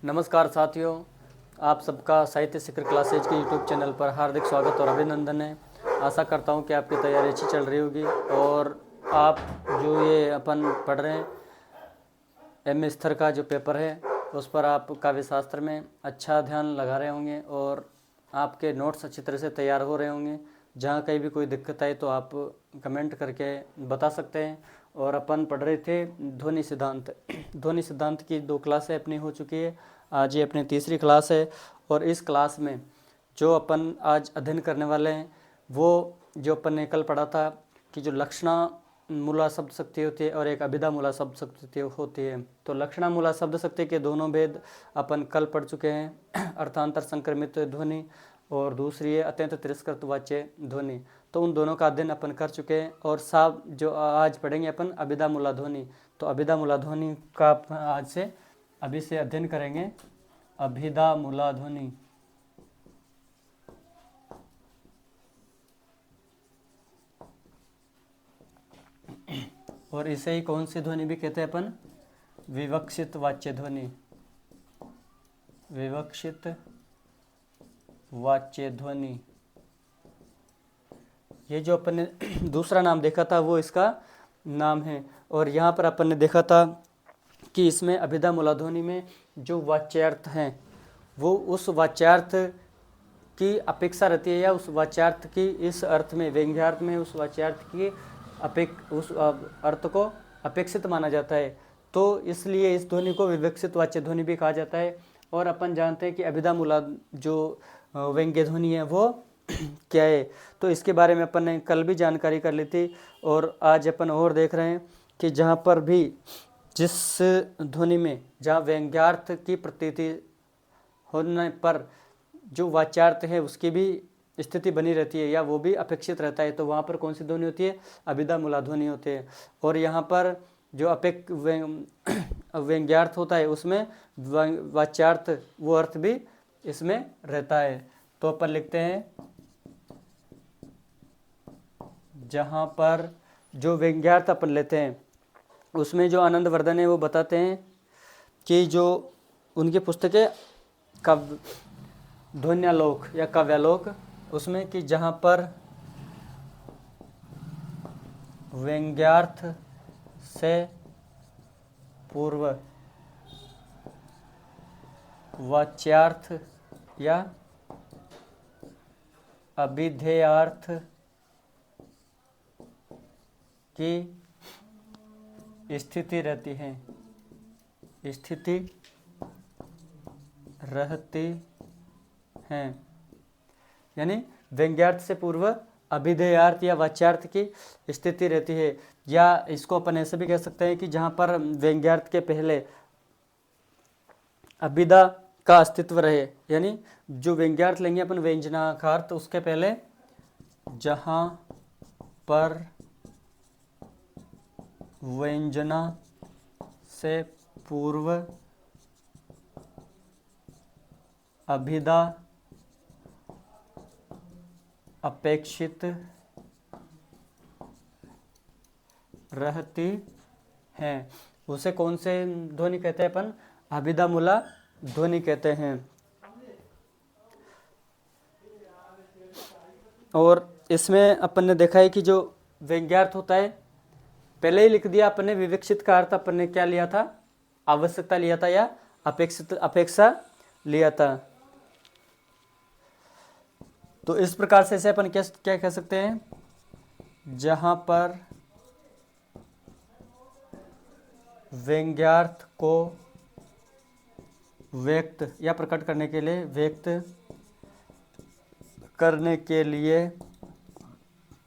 नमस्कार साथियों, आप सबका साहित्य शिखर क्लासेज के यूट्यूब चैनल पर हार्दिक स्वागत और अभिनंदन है। आशा करता हूं कि आपकी तैयारी अच्छी चल रही होगी और आप जो ये अपन पढ़ रहे हैं एमए स्तर का जो पेपर है उस पर आप काव्य शास्त्र में अच्छा ध्यान लगा रहे होंगे और आपके नोट्स अच्छी तरह से तैयार हो रहे होंगे। जहाँ कहीं भी कोई दिक्कत आए तो आप कमेंट करके बता सकते हैं। और अपन पढ़ रहे थे ध्वनि सिद्धांत। ध्वनि सिद्धांत की 2 क्लासें अपनी हो चुकी है। आज ये अपनी तीसरी क्लास है और इस क्लास में जो अपन आज अध्ययन करने वाले हैं वो जो अपन ने कल पढ़ा था कि जो लक्षणा मूला शब्द शक्ति होती है और एक अभिधा मूला शब्द शक्ति होती है। तो लक्षणा मूला शब्द शक्ति के दोनों भेद अपन कल पढ़ चुके हैं, अर्थांतर संक्रमित ध्वनि और दूसरी है अत्यंत तिरस्कृत वाच्य ध्वनि। तो उन दोनों का अध्ययन अपन कर चुके हैं और साहब जो आज पढ़ेंगे अपन अभिधा मूला ध्वनि। तो अभिधा मूला ध्वनि का आज से अभी से अध्ययन करेंगे। अभिधा मूला ध्वनि और इसे ही कौन सी ध्वनि भी कहते हैं अपन? विवक्षित वाच्य ध्वनि। विवक्षित वाच्य ध्वनि, ये जो अपन ने दूसरा नाम देखा था वो इसका नाम है। और यहाँ पर अपन ने देखा था कि इसमें अभिधा मूला ध्वनि में जो वाच्यार्थ हैं वो उस वाच्यार्थ की अपेक्षा रहती है या उस वाच्यार्थ की इस अर्थ में व्यंग्यार्थ में उस वाच्यार्थ की उस अर्थ को अपेक्षित माना जाता है। तो इसलिए इस ध्वनि को विवक्षित वाच्य ध्वनि भी कहा जाता है। और अपन जानते हैं कि अभिधा मूला जो व्यंग्य ध्वनि है वो क्या है, तो इसके बारे में अपन ने कल भी जानकारी कर ली थी। और आज अपन और देख रहे हैं कि जहाँ पर भी जिस ध्वनि में जहाँ व्यंग्यार्थ की प्रतीति होने पर जो वाच्यार्थ है उसकी भी स्थिति बनी रहती है या वो भी अपेक्षित रहता है, तो वहाँ पर कौन सी ध्वनि होती है? अभिधा मूला ध्वनि होती है। और यहाँ पर जो व्यंग्यार्थ होता है उसमें वाच्यार्थ वो अर्थ भी इसमें रहता है। तो अपन लिखते हैं जहाँ पर जो व्यंग्यार्थ अपन लेते हैं उसमें जो आनंदवर्धन है वो बताते हैं कि जो उनकी पुस्तकें काव्य ध्वन्यालोक या काव्यालोक उसमें कि जहाँ पर व्यंग्यार्थ से पूर्व वाच्यार्थ या अभिधेयार्थ की स्थिति रहती है, स्थिति रहती हैं। यानी व्यंग्यार्थ से पूर्व अभिधेयार्थ या वाच्यार्थ की स्थिति रहती है। या इसको अपन ऐसे भी कह सकते हैं कि जहाँ पर व्यंग्यार्थ के पहले अभिधा का अस्तित्व रहे, यानी जो व्यंग्यार्थ लेंगे अपन व्यंजनाकार, तो उसके पहले जहाँ पर व्यंजना से पूर्व अभिधा अपेक्षित रहती हैं उसे कौन से ध्वनि कहते हैं अपन? अभिधा मूला ध्वनि कहते हैं। और इसमें अपन ने देखा है कि जो व्यंग्यार्थ होता है पहले ही लिख दिया अपन ने। विवक्षित का अर्थ अपन ने क्या लिया था? आवश्यकता लिया था या अपेक्षा लिया था। तो इस प्रकार से इसे अपन क्या कह सकते हैं? जहां पर व्यंग्यार्थ को व्यक्त या प्रकट करने के लिए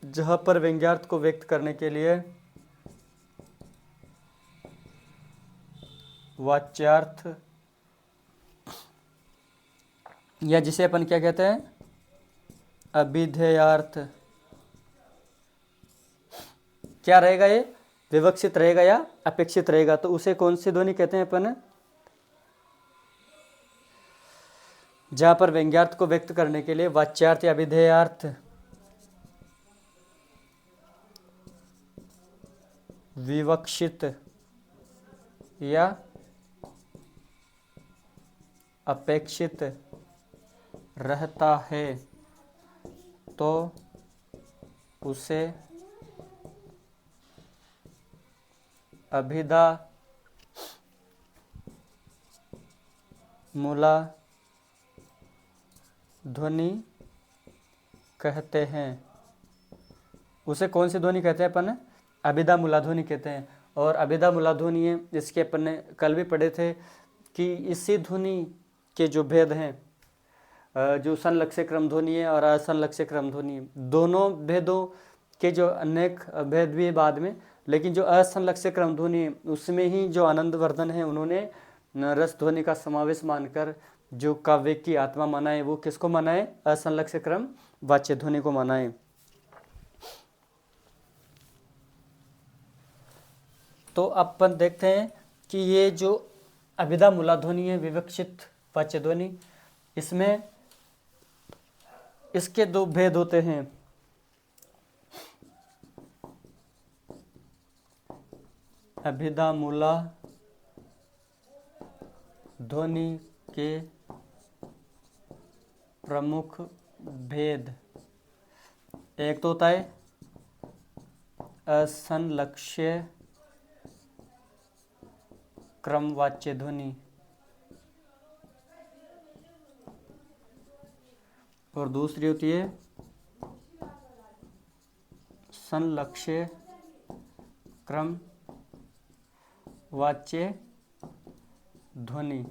जहां पर व्यंग्यार्थ को व्यक्त करने के लिए वाच्यार्थ या जिसे अपन क्या कहते हैं? अभिधेयार्थ क्या रहेगा? ये विवक्षित रहेगा या अपेक्षित रहेगा। तो उसे कौन सी ध्वनि कहते हैं अपन? जहां पर व्यंग्यार्थ को व्यक्त करने के लिए वाच्यार्थ या अभिधेयार्थ विवक्षित या अपेक्षित रहता है तो उसे अभिधा मूला ध्वनि कहते हैं। उसे कौन सी ध्वनि कहते हैं अपन? अभिधा मूला ध्वनि कहते हैं। और अभिधा मूला ध्वनि है, इसके अपन ने कल भी पढ़े थे कि इसी ध्वनि के जो भेद हैं, जो संलक्ष्य क्रम ध्वनि है और असंलक्ष्य क्रम ध्वनि है, दोनों भेदों के जो अनेक भेद भी है बाद में, लेकिन जो असंलक्ष्य क्रम ध्वनि है उसमें ही जो आनंदवर्धन है उन्होंने रस ध्वनि का समावेश मानकर जो काव्य की आत्मा माना है, वो किसको माना है? असंलक्ष्य क्रम वाच्य ध्वनि को माना है। तो अपन देखते हैं कि ये जो अभिधा मूला ध्वनि है, विवक्षित वाच्य ध्वनि, इसमें इसके दो भेद होते हैं। अभिधा मूला ध्वनि के प्रमुख भेद, एक तो होता है असंलक्ष्य क्रमवाच्य ध्वनि और दूसरी होती है संलक्ष्य क्रम वाच्य ध्वनि।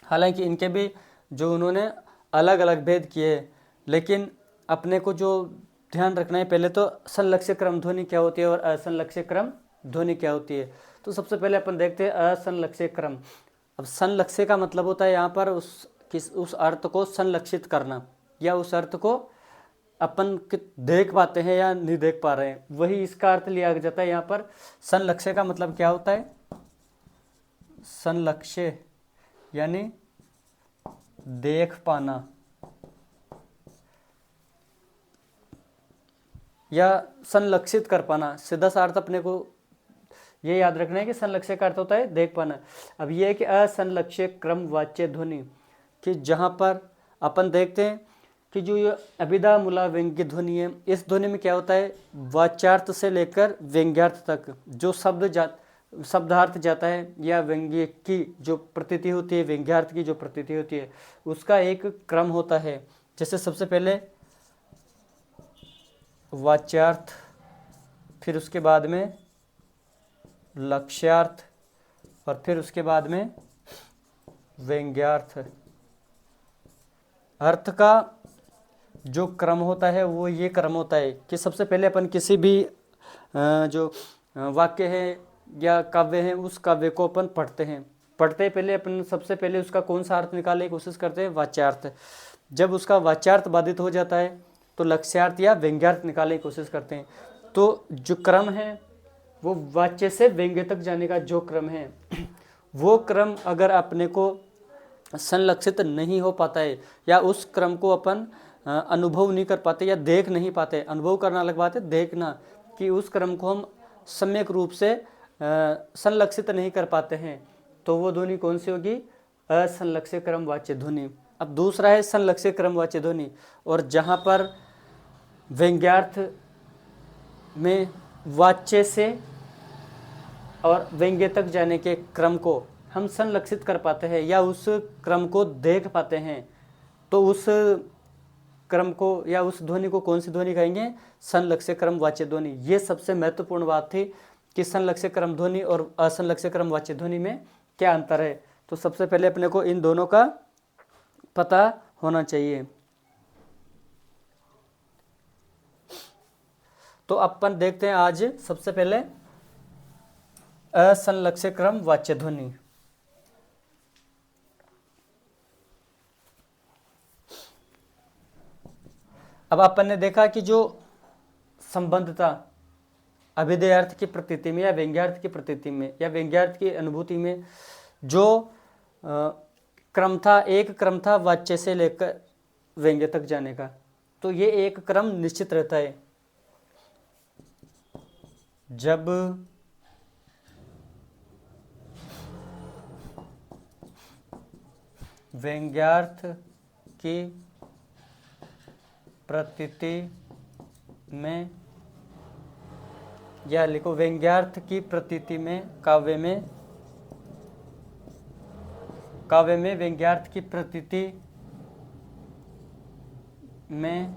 हालांकि इनके भी जो उन्होंने अलग अलग भेद किए, लेकिन अपने को जो ध्यान रखना है पहले तो संलक्ष्य क्रम ध्वनि क्या होती है और असंलक्ष्य क्रम ध्वनि क्या होती है। तो सबसे पहले अपन देखते हैं असंलक्ष्य क्रम। अब संलक्ष्य का मतलब होता है यहाँ पर उस अर्थ को संलक्षित करना, या उस अर्थ को अपन देख पाते हैं या नहीं देख पा रहे हैं, वही इसका अर्थ लिया जाता है यहाँ पर। संलक्ष्य का मतलब क्या होता है? संलक्ष्य यानी देख पाना, या संलक्षित कर पाना। सीधा सा अर्थ अपने को ये याद रखना है कि संलक्ष्य का अर्थ होता है देख पाना। अब ये है कि असंलक्ष्य क्रम वाच्य ध्वनि, कि जहाँ पर अपन देखते हैं कि जो ये अभिधा मूला व्यंग्य ध्वनि है, इस ध्वनि में क्या होता है? वाच्यार्थ से लेकर व्यंग्यार्थ तक जो शब्दार्थ जाता है या व्यंग्य की जो प्रतीति होती है, व्यंग्यार्थ की जो प्रतीति होती है, उसका एक क्रम होता है। जैसे सबसे पहले वाच्यार्थ, फिर उसके बाद में लक्ष्यार्थ और फिर उसके बाद में व्यंग्यार्थ। अर्थ का जो क्रम होता है वो ये क्रम होता है कि सबसे पहले अपन किसी भी जो वाक्य है या काव्य है, उस काव्य को अपन पढ़ते पहले अपन सबसे पहले उसका कौन सा अर्थ निकालने की कोशिश करते हैं? वाच्यार्थ। जब उसका वाच्यार्थ बाधित हो जाता है तो लक्ष्यार्थ या व्यंग्यार्थ निकालने की कोशिश करते हैं। तो जो क्रम है वो वाच्य से व्यंग्य तक जाने का जो क्रम है, वो क्रम अगर अपने को संलक्षित नहीं हो पाता है या उस क्रम को अपन अनुभव नहीं कर पाते या देख नहीं पाते, अनुभव करना अलग बात है, देखना, कि उस क्रम को हम सम्यक रूप से संलक्षित नहीं कर पाते हैं, तो वो ध्वनि कौन सी होगी? असंलक्ष्य क्रम वाच्य ध्वनि। अब दूसरा है संलक्ष्य क्रम वाच्य ध्वनि, और जहाँ पर व्यंग्यार्थ में वाच्य से और व्यंग्य तक जाने के क्रम को हम संलक्षित कर पाते हैं या उस क्रम को देख पाते हैं, तो उस क्रम को या उस ध्वनि को कौन सी ध्वनि कहेंगे? संलक्ष्य क्रम वाच्य ध्वनि। ये सबसे महत्वपूर्ण बात थी कि संलक्ष्य क्रम ध्वनि और असंलक्ष्य क्रम वाच्य ध्वनि में क्या अंतर है। तो सबसे पहले अपने को इन दोनों का पता होना चाहिए। तो अपन देखते हैं आज सबसे पहले असंलक्ष्य क्रम वाच्य ध्वनि। अब अपन ने देखा कि जो संबंधता अभिधेय अर्थ की प्रतीति में या व्यंग्यार्थ की प्रतीति में या व्यंग्यार्थ की अनुभूति में जो क्रम था, एक क्रम था वाच्य से लेकर व्यंग्य तक जाने का, तो ये एक क्रम निश्चित रहता है। जब व्यंग्यार्थ की प्रतीति में, या लिखो व्यंग्यार्थ की प्रतीति में, काव्य में व्यंग्यार्थ की प्रतीति में,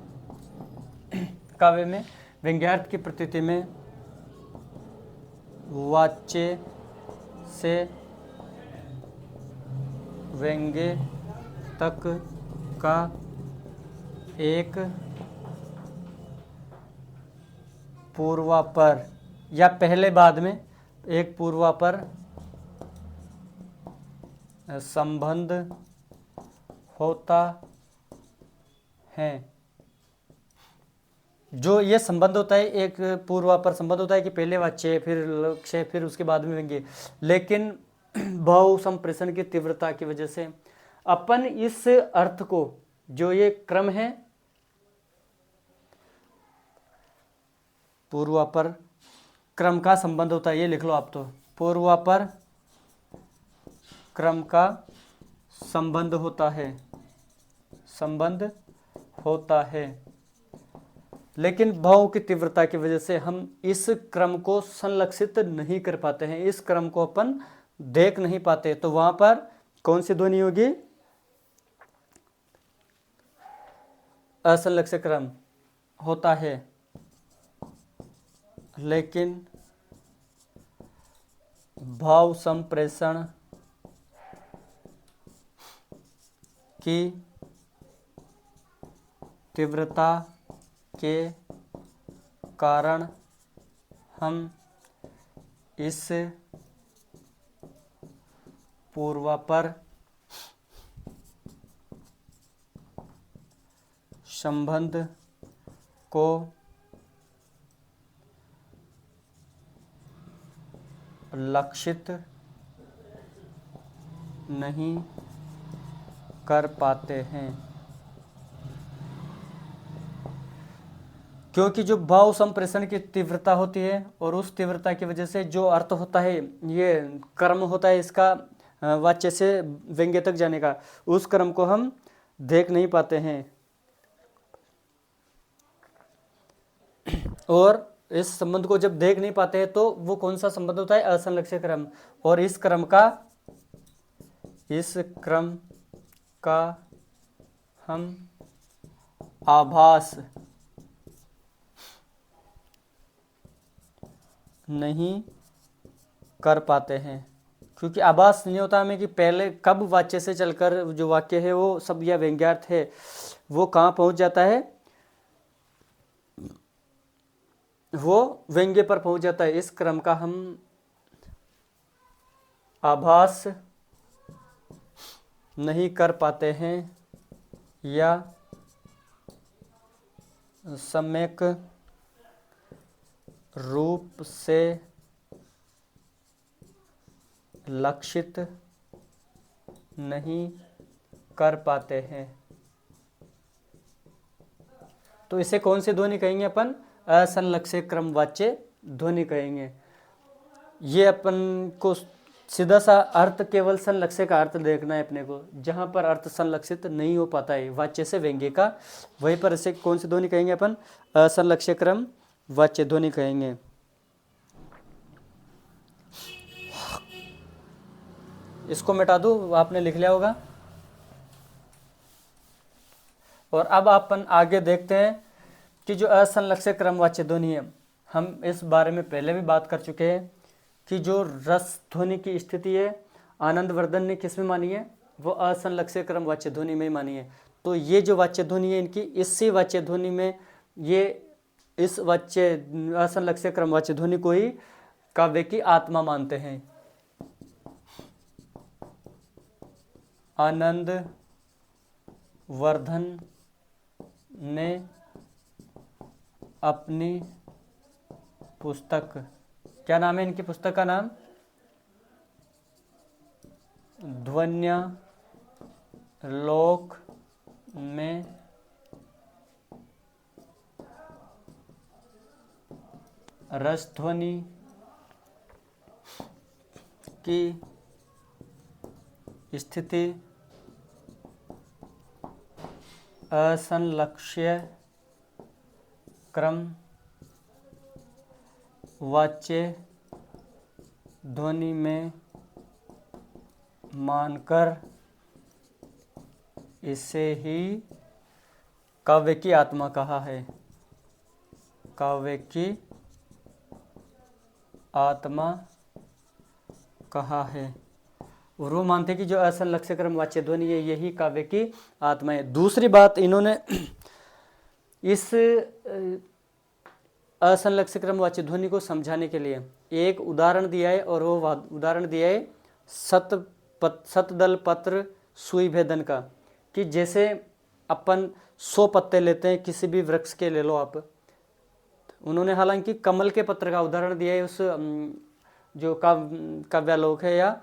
काव्य में व्यंग्यार्थ की प्रतीति में वाच्य से व्यंग्य तक का एक पूर्वापर या पहले बाद में एक पूर्वापर संबंध होता है। जो ये संबंध होता है, एक पूर्वापर संबंध होता है कि पहले वाच्य फिर लक्ष्य फिर उसके बाद में व्यंग्य, लेकिन भाव संप्रेषण की तीव्रता की वजह से अपन इस अर्थ को, जो ये क्रम है, पूर्वापर क्रम का संबंध होता है, ये लिख लो आप, तो पूर्वापर क्रम का संबंध होता है, लेकिन भाव की तीव्रता की वजह से हम इस क्रम को संलक्षित नहीं कर पाते हैं, इस क्रम को अपन देख नहीं पाते। तो वहां पर कौन सी ध्वनि होगी? असंलक्षित क्रम होता है, लेकिन भाव संप्रेषण की तीव्रता के कारण हम इस पूर्वापर संबंध को लक्षित नहीं कर पाते हैं, क्योंकि जो भाव संप्रेषण की तीव्रता होती है और उस तीव्रता की वजह से जो अर्थ होता है, ये क्रम होता है इसका वाच्य से व्यंग्य तक जाने का, उस क्रम को हम देख नहीं पाते हैं। और इस संबंध को जब देख नहीं पाते हैं तो वो कौन सा संबंध होता है? असंलक्षित क्रम। और इस क्रम का हम आभास नहीं कर पाते हैं, क्योंकि आभास नहीं होता हमें कि पहले कब वाच्य से चलकर जो वाक्य है वो सब या व्यंग्यार्थ है वो कहाँ पहुंच जाता है, वो व्यंग्य पर पहुंच जाता है। इस क्रम का हम आभास नहीं कर पाते हैं या सम्यक रूप से लक्षित नहीं कर पाते हैं। तो इसे कौन सी ध्वनि कहेंगे अपन? असंलक्षित क्रमवाच्य ध्वनि कहेंगे। ये अपन को सीधा सा अर्थ केवल संलक्षित का अर्थ देखना है अपने को, जहां पर अर्थ संलक्षित नहीं हो पाता है वाच्य से व्यंग्य का, वहीं पर इसे कौन सी ध्वनि कहेंगे अपन? असंलक्षित क्रम वाच्य ध्वनि कहेंगे। इसको मिटा दो, आपने लिख लिया होगा। और अब अपन आगे देखते हैं कि जो असंलक्षित क्रमवाच्य ध्वनि है, हम इस बारे में पहले भी बात कर चुके हैं कि जो रस ध्वनि की स्थिति है आनंदवर्धन ने किस में मानी है? वो असंलक्षित क्रमवाच्य ध्वनि में मानी है। तो ये जो वाच्य ध्वनि है इनकी, इसी वाच्य ध्वनि में ये इस वाच्य असंलक्षित क्रमवाच्य ध्वनि को ही काव्य की आत्मा मानते हैं। आनंदवर्धन ने अपनी पुस्तक, क्या नाम है इनकी पुस्तक का नाम? ध्वन्या लोक में रसध्वनि की स्थिति असंलक्ष्य क्रम वाच्य ध्वनि में मानकर इसे ही काव्य की आत्मा कहा है। काव्य की आत्मा कहा है। और वो मानते हैं कि जो असंलक्ष्य क्रम वाच्य ध्वनि है यही काव्य की आत्मा है। दूसरी बात इन्होंने इस असंलक्ष्य क्रम वाच्य ध्वनि को समझाने के लिए एक उदाहरण दिया है, और वो उदाहरण दिया है सतदल पत्र सुई भेदन का। कि जैसे अपन 100 पत्ते लेते हैं, किसी भी वृक्ष के ले लो आप। उन्होंने हालांकि कमल के पत्र का उदाहरण दिया है उस जो काव्यालोक है या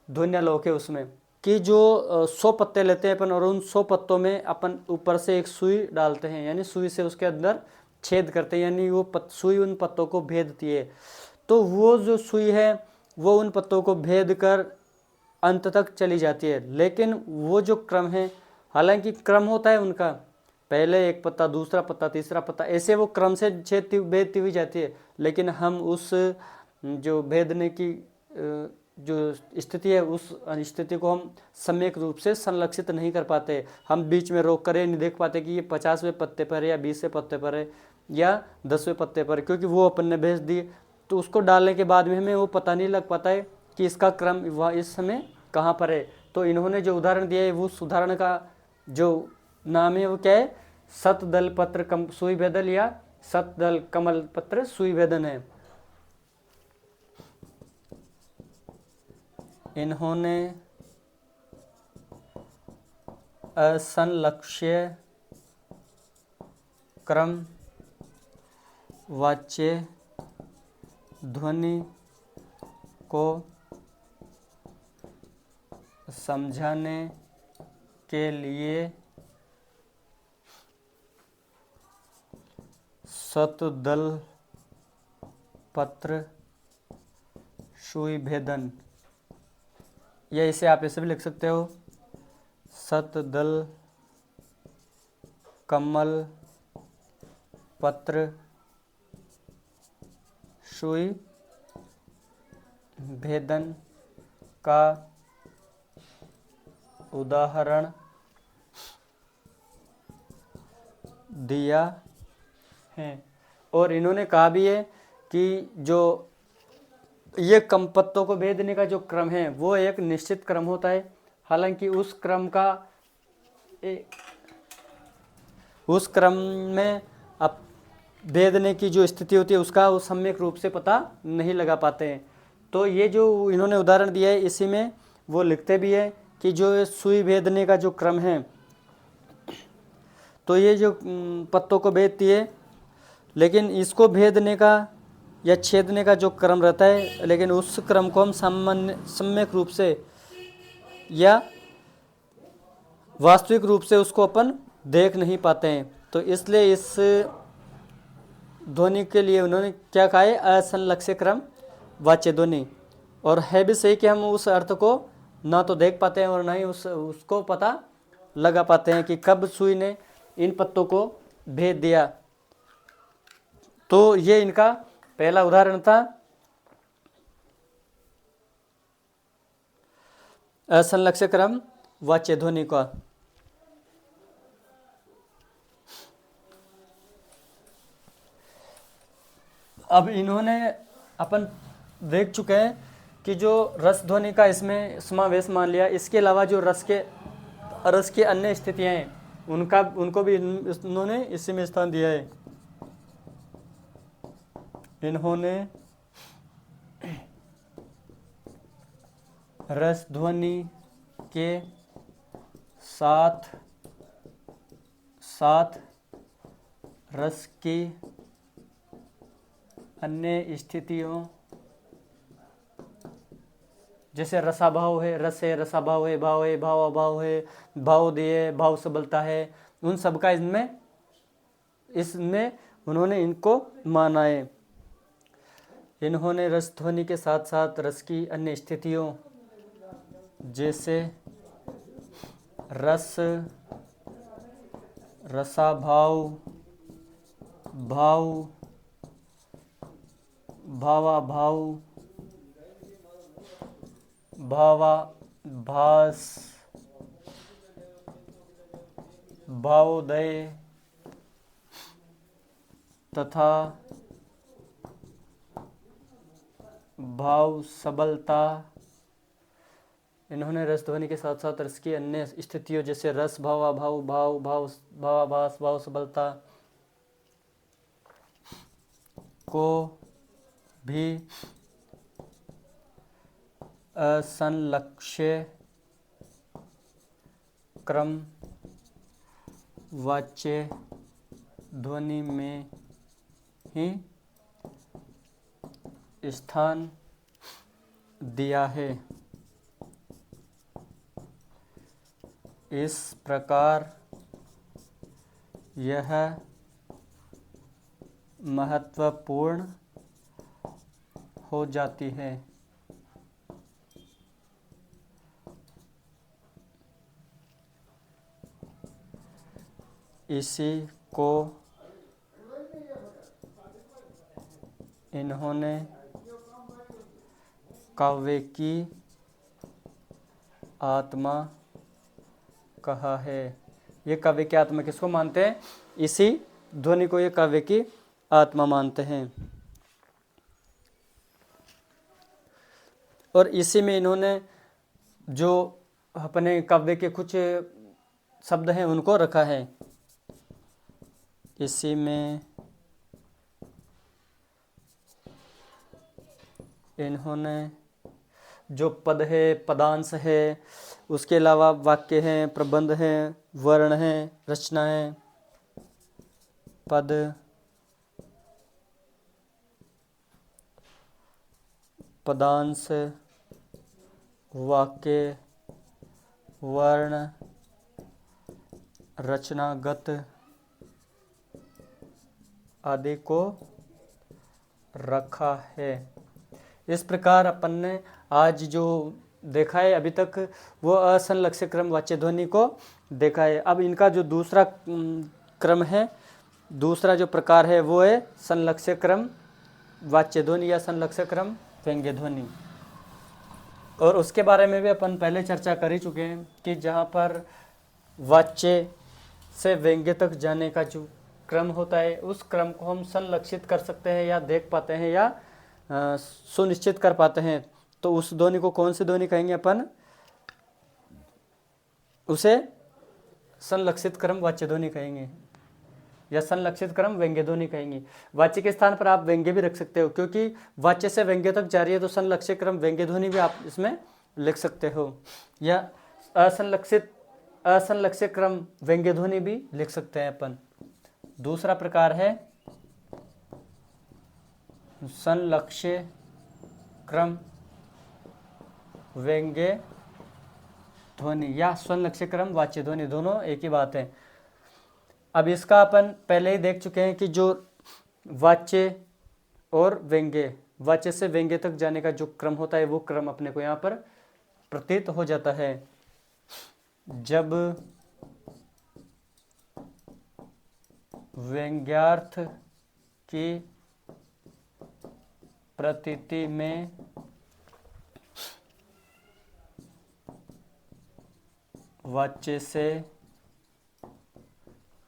ध्वन्यालोक है उसमें, कि जो 100 पत्ते लेते हैं अपन और उन 100 पत्तों में अपन ऊपर से एक सुई डालते हैं, यानी सुई से उसके अंदर छेद करते हैं, यानी वो सुई उन पत्तों को भेदती है। तो वो जो सुई है वो उन पत्तों को भेद कर अंत तक चली जाती है। लेकिन वो जो क्रम है, हालांकि क्रम होता है उनका, पहले एक पत्ता, दूसरा पत्ता, तीसरा पत्ता, ऐसे वो क्रम से भेदती हुई जाती है। लेकिन हम उस जो भेदने की जो स्थिति है उस स्थिति को हम सम्यक रूप से संलक्षित नहीं कर पाते। हम बीच में रोक कर नहीं देख पाते कि ये 50वें पत्ते पर है या 20वें पत्ते पर है या 10वें पत्ते पर, क्योंकि वो अपन ने भेज दी। तो उसको डालने के बाद में हमें वो पता नहीं लग पाता है कि इसका क्रम वह इस समय कहाँ पर है। तो इन्होंने जो उदाहरण दिया है वो उस उदाहरण का जो नाम है वो क्या है, सतदल पत्र सुई भेदन या सतदल कमल पत्र सुई भेदन है। इन्होंने असंलक्ष्य क्रम वाच्य ध्वनि को समझाने के लिए सतदल पत्र सुई भेदन, या इसे आप ऐसे भी लिख सकते हो सतदल कमल पत्र सुई भेदन का उदाहरण दिया है। और इन्होंने कहा भी है कि जो ये कम पत्तों को भेदने का जो क्रम है वो एक निश्चित क्रम होता है। हालांकि उस क्रम में अब भेदने की जो स्थिति होती है उसका वो सम्यक रूप से पता नहीं लगा पाते हैं। तो ये जो इन्होंने उदाहरण दिया है इसी में वो लिखते भी है कि जो सुई भेदने का जो क्रम है, तो ये जो पत्तों को भेदती है, लेकिन इसको भेदने का या छेदने का जो क्रम रहता है, लेकिन उस क्रम को हम सम्यक रूप से या वास्तविक रूप से उसको अपन देख नहीं पाते हैं। तो इसलिए इस ध्वनि के लिए उन्होंने क्या कहा है, असंलक्ष्य क्रम वाच्य ध्वनि। और है भी सही कि हम उस अर्थ को ना तो देख पाते हैं और ना ही उसको पता लगा पाते हैं कि कब सुई ने इन पत्तों को भेद दिया। तो ये इनका पहला उदाहरण था असंलक्ष्य क्रम वाच्य ध्वनि का। अब इन्होंने अपन देख चुके हैं कि जो रस ध्वनि का इसमें समावेश मान लिया, इसके अलावा जो रस के अन्य स्थितियां हैं उनको भी इन्होंने इसी में स्थान दिया है। इन्होंने रस ध्वनि के साथ साथ रस की अन्य स्थितियों, जैसे रसाभाव है, रस है, रसाभाव है, भाव है, भाव अभाव है, भाव दिए, भाव सबलता है, उन सब का इसमें उन्होंने इनको माना है। इन्होंने रस ध्वनि के साथ साथ रस की अन्य स्थितियों जैसे रस रसाभाव, भाव, भावाभाव, भावाभास, भावोदय तथा भाव सबलता। इन्होंने रस ध्वनि के साथ साथ रस की अन्य स्थितियों जैसे रस, भावाभाव, भाव, भाव, भावाभास, भाव सबलता को भी असंलक्ष्य क्रम वाच्य ध्वनि में ही स्थान दिया है। इस प्रकार यह महत्वपूर्ण हो जाती है। इसी को इन्होंने काव्य की आत्मा कहा है। ये काव्य की आत्मा किसको मानते हैं? इसी ध्वनि को ये काव्य की आत्मा मानते हैं। और इसी में इन्होंने जो अपने काव्य के कुछ शब्द हैं उनको रखा है। इसी में इन्होंने जो पद है, पदांश है, उसके अलावा वाक्य हैं, प्रबंध हैं, वर्ण हैं, रचनाएं, पद, पदांश, वाक्य, वर्ण, रचनागत आदि को रखा है। इस प्रकार अपन ने आज जो देखा है अभी तक वो असंलक्ष्य क्रम वाच्य ध्वनि को देखा है। अब इनका जो दूसरा क्रम है, दूसरा जो प्रकार है वो है संलक्ष्य क्रम वाच्य ध्वनि या संलक्ष्य क्रम व्यंग्य ध्वनि। और उसके बारे में भी अपन पहले चर्चा कर ही चुके हैं कि जहाँ पर वाच्य से व्यंग्य तक जाने का जो क्रम होता है उस क्रम को हम संलक्षित कर सकते हैं या देख पाते हैं या सुनिश्चित कर पाते हैं। तो उस ध्वनि को कौन सी ध्वनि कहेंगे अपन? उसे संलक्षित क्रम वाच्य ध्वनि कहेंगे या संलक्षित क्रम व्यंग्य ध्वनि कहेंगे। वाच्य के स्थान पर आप व्यंग्य भी रख सकते हो, क्योंकि वाच्य से व्यंग्य तक जा रही है तो संलक्षित क्रम व्यंग्य ध्वनि भी आप इसमें लिख सकते हो, या असंलक्षित क्रम व्यंग्य ध्वनि भी लिख सकते हैं अपन। दूसरा प्रकार है संलक्ष्य क्रम व्यंग्य ध्वनि या संलक्ष्य क्रम वाच्य ध्वनि, दोनों एक ही बात है। अब इसका अपन पहले ही देख चुके हैं कि जो वाच्य और व्यंग्य, वाच्य से व्यंग्य तक जाने का जो क्रम होता है वो क्रम अपने को यहाँ पर प्रतीत हो जाता है। जब व्यंग्यार्थ की प्रतीति में वाच्य से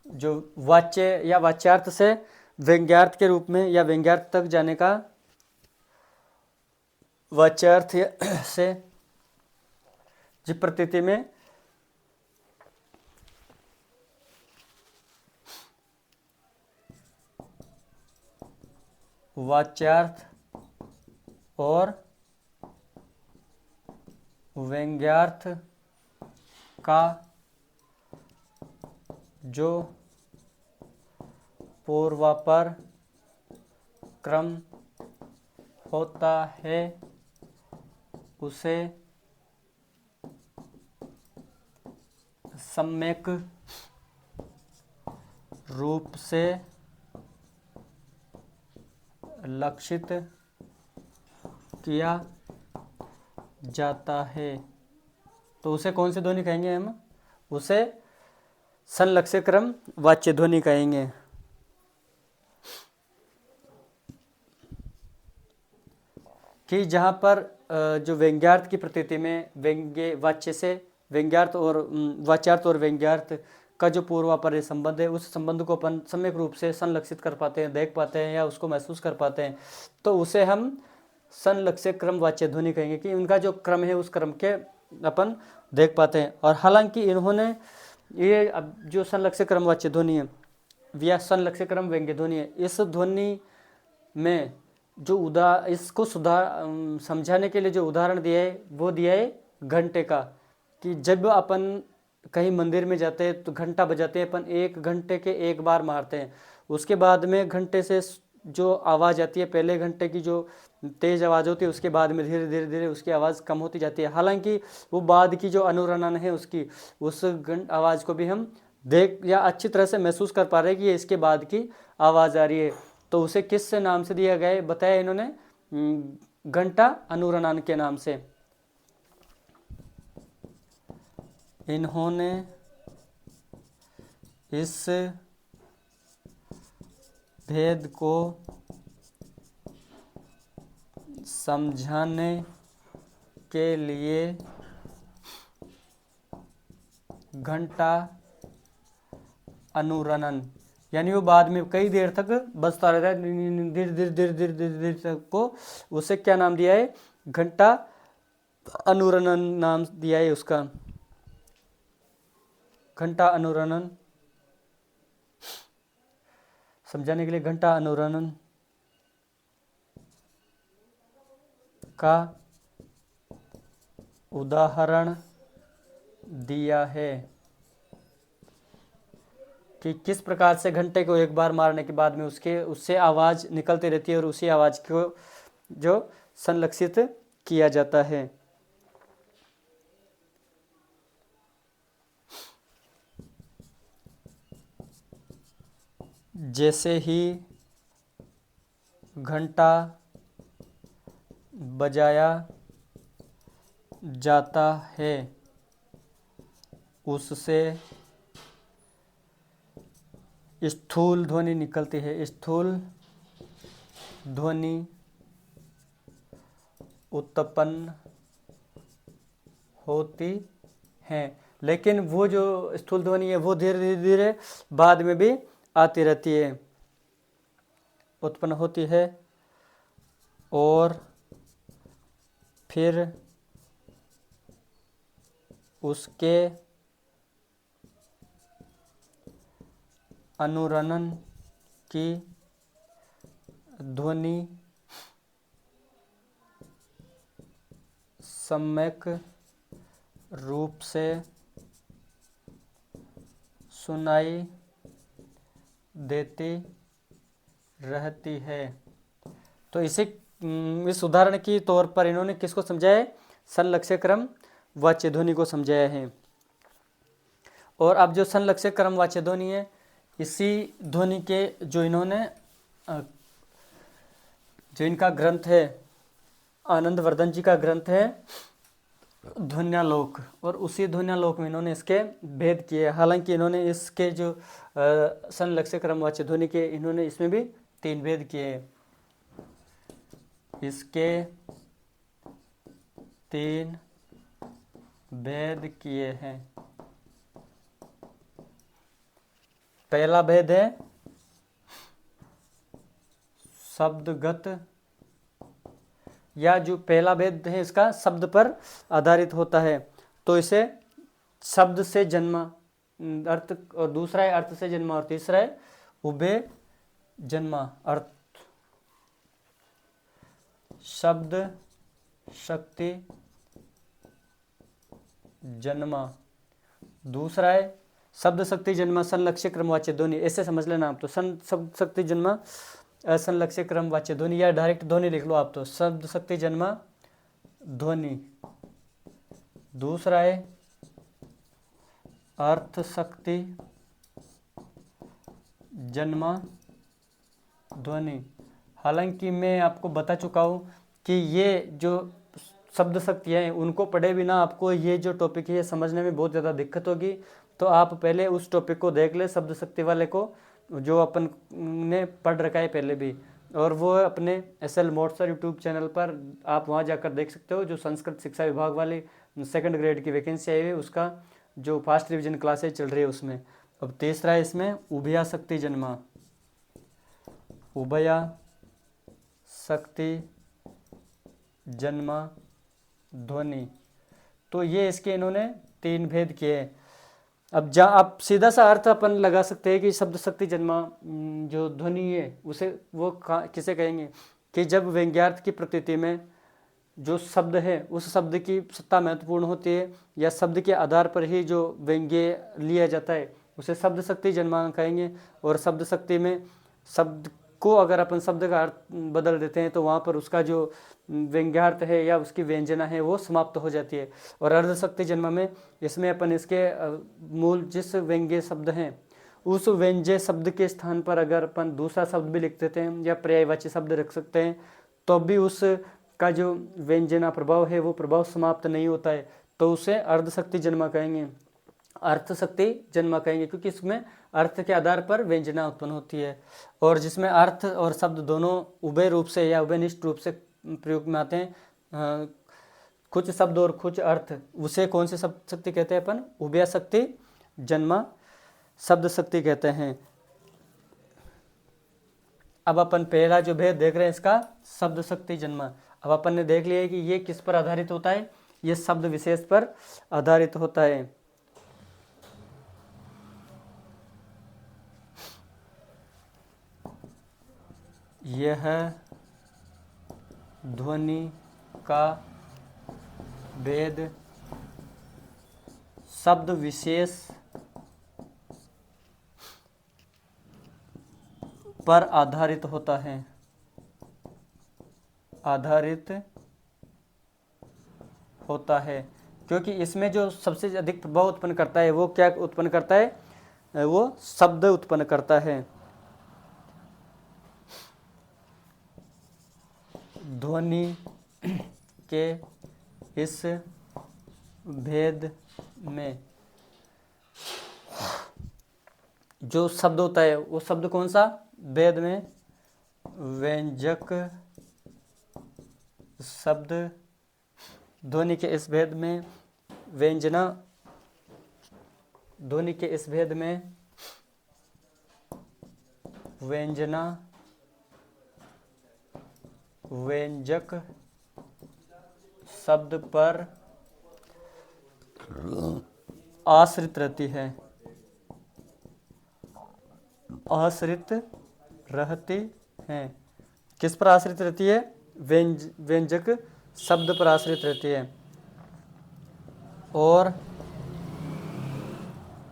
जो वाच्य या वाच्यार्थ से व्यंग्यार्थ के रूप में या व्यंग्यार्थ तक जाने का वाच्यार्थ से जिस प्रतीति में वाच्यार्थ और व्यंग्यार्थ का जो पूर्वापर क्रम होता है उसे सम्यक रूप से लक्षित किया जाता है। तो उसे कौन सी ध्वनि कहेंगे हम? उसे संलक्ष्य क्रम वाच्य ध्वनि कहेंगे। कि जहाँ पर जो व्यंग्यार्थ की प्रतीति में व्यंग्य वाच्य से व्यंग्यार्थ और वाच्यार्थ और व्यंग्यार्थ का जो पूर्वापर्य संबंध है, उस संबंध को अपन सम्यक रूप से संलक्षित कर पाते हैं, देख पाते हैं या उसको महसूस कर पाते हैं, तो उसे हम संलक्ष्य क्रम वाच्य ध्वनि कहेंगे। कि उनका जो क्रम है उस क्रम के अपन देख पाते हैं। और हालांकि इन्होंने ये अब जो संलक्ष्य क्रम वाच्य ध्वनि है या संलक्ष्य क्रम व्यंग्य ध्वनि है, इस ध्वनि में जो इसको समझाने के लिए जो उदाहरण दिया है वो दिया है घंटे का। कि जब अपन कहीं मंदिर में जाते हैं तो घंटा बजाते हैं, अपन 1 घंटे के 1 बार मारते हैं, उसके बाद में घंटे से जो आवाज़ आती है, पहले घंटे की जो तेज़ आवाज़ होती है, उसके बाद में धीरे धीरे धीरे उसकी आवाज़ कम होती जाती है। हालांकि वो बाद की जो अनुरणन है उसकी उस आवाज़ को भी हम देख या अच्छी तरह से महसूस कर पा रहे हैं कि ये इसके बाद की आवाज़ आ रही है। तो उसे किस नाम से दिया गया है बताया इन्होंने, घंटा अनुरणन के नाम से। इन्होंने इस भेद को समझाने के लिए घंटा अनुरणन, यानी वो बाद में कई देर तक बजता रहता है, धीरे धीरे धीरे धीरे धीरे धीरे तक को, उसे क्या नाम दिया है, घंटा अनुरणन नाम दिया है उसका। घंटा अनुरणन समझाने के लिए घंटा अनुरणन का उदाहरण दिया है। कि किस प्रकार से घंटे को 1 बार मारने के बाद में उससे आवाज़ निकलती रहती है और उसी आवाज़ को जो संलक्षित किया जाता है। जैसे ही घंटा बजाया जाता है उससे स्थूल ध्वनि निकलती है, स्थूल ध्वनि उत्पन्न होती है। लेकिन वो जो स्थूल ध्वनि है वो धीरे धीरे धीरे बाद में भी आती रहती है, उत्पन्न होती है और फिर उसके अनुरणन की ध्वनि सम्यक रूप से सुनाई देती रहती है। तो इस उदाहरण की तौर पर इन्होंने किसको समझाया है, संलक्ष्य क्रम वाच्य ध्वनि को समझाया है। और अब जो संलक्ष्य क्रम वाच्य ध्वनि है, इसी ध्वनि के जो इन्होंने जो इनका ग्रंथ है, आनंदवर्धन जी का ग्रंथ है ध्वन्यालोक, और उसी ध्वन्यालोक में इन्होंने इसके भेद किए। हालांकि इन्होंने इसके जो संलक्ष्य क्रम वाच्य ध्वनि के इन्होंने इसमें भी 3 भेद किए हैं। इसके 3 भेद किए हैं। पहला भेद है शब्दगत, या जो पहला भेद है इसका शब्द पर आधारित होता है, तो इसे शब्द से जन्मा अर्थ, और दूसरा है अर्थ से जन्मा, और तीसरा है उभय जन्मा अर्थ। शब्द शक्ति जन्मा, दूसरा है शब्द शक्ति जन्मा संलक्ष्य क्रम वाच्य ध्वनि, ऐसे समझ लेना आप। तो शब्द शक्ति जन्मा संलक्ष्य क्रम वाच्य ध्वनि, या डायरेक्ट ध्वनि लिख लो आप, तो शब्द शक्ति जन्मा ध्वनि। दूसरा है अर्थ शक्ति जन्मा ध्वनि। हालांकि मैं आपको बता चुका हूँ कि ये जो शब्द शक्तियाँ हैं उनको पढ़े बिना आपको ये जो टॉपिक है ये समझने में बहुत ज़्यादा दिक्कत होगी। तो आप पहले उस टॉपिक को देख ले, शब्द शक्ति वाले को, जो अपन ने पढ़ रखा है पहले भी, और वो अपने SL mode sir YouTube channel पर आप वहाँ जाकर देख सकते हो। जो संस्कृत शिक्षा विभाग वाली 2nd ग्रेड की वैकेंसी आई हुई है उसका जो फास्ट रिविजन क्लासेज चल रही है उसमें। अब तीसरा है इसमें उभया शक्ति जन्मा, उभया शक्ति जन्मा ध्वनि। तो ये इसके इन्होंने 3 भेद किए हैं। अब आप सीधा सा अर्थ अपन लगा सकते हैं कि शब्द शक्ति जन्मा जो ध्वनि है उसे वो किसे कहेंगे कि जब व्यंग्यार्थ की प्रतीति में जो शब्द है उस शब्द की सत्ता महत्वपूर्ण होती है या शब्द के आधार पर ही जो व्यंग्य लिया जाता है उसे शब्द शक्ति जन्मा कहेंगे। और शब्द शक्ति में शब्द को अगर अपन शब्द का अर्थ बदल देते हैं तो वहाँ पर उसका जो व्यंग्यार्थ है या उसकी व्यंजना है वो समाप्त हो जाती है। और अर्ध शक्ति जन्म में इसमें अपन इसके मूल जिस व्यंग्य शब्द हैं उस व्यंग्य शब्द के स्थान पर अगर अपन दूसरा शब्द भी लिख देते हैं या पर्यायवाची शब्द रख सकते हैं तो भी उस का जो व्यंजना प्रभाव है वो प्रभाव समाप्त नहीं होता है, तो उसे अर्ध शक्ति जन्मा कहेंगे, अर्थ शक्ति जन्मा कहेंगे, क्योंकि इसमें अर्थ के आधार पर व्यंजना उत्पन्न होती है। और जिसमें अर्थ और शब्द दोनों उभय रूप से या उभयनिष्ठ रूप से प्रयोग में आते हैं, कुछ शब्द और कुछ अर्थ, उसे कौन से शब्द शक्ति कहते हैं अपन? उभय शक्ति जन्मा शब्द शक्ति कहते हैं। अब अपन पहला जो भेद देख रहे हैं इसका शब्द शक्ति जन्मा। अब अपन ने देख लिया है कि ये किस पर आधारित होता है, ये शब्द विशेष पर आधारित होता है। यह ध्वनि का भेद शब्द विशेष पर आधारित होता है, आधारित होता है, क्योंकि इसमें जो सबसे अधिक प्रभाव उत्पन्न करता है वो क्या उत्पन्न करता है? वो शब्द उत्पन्न करता है। ध्वनि के इस भेद में जो शब्द होता है वो शब्द कौन सा? भेद में व्यंजक शब्द, ध्वनि के इस भेद में व्यंजना, ध्वनि के इस भेद में व्यंजना व्यंजक शब्द पर आश्रित रहती है, आश्रित रहती हैं। किस पर आश्रित रहती है? व्यंजक शब्द पर आश्रित रहती है। और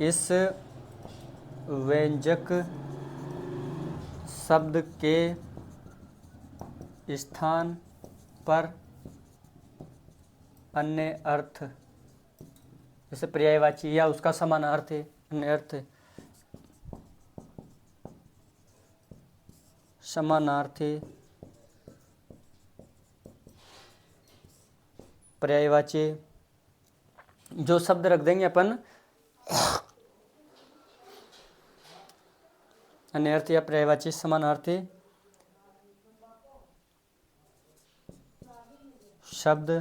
इस व्यंजक शब्द के स्थान पर अन्य अर्थ, जैसे पर्यायवाची या उसका समान अर्थ है, अन्य अर्थ, समानार्थी, पर्यायवाची जो शब्द रख देंगे अपन अन्य अर्थ या पर्यायवाची समानार्थी शब्द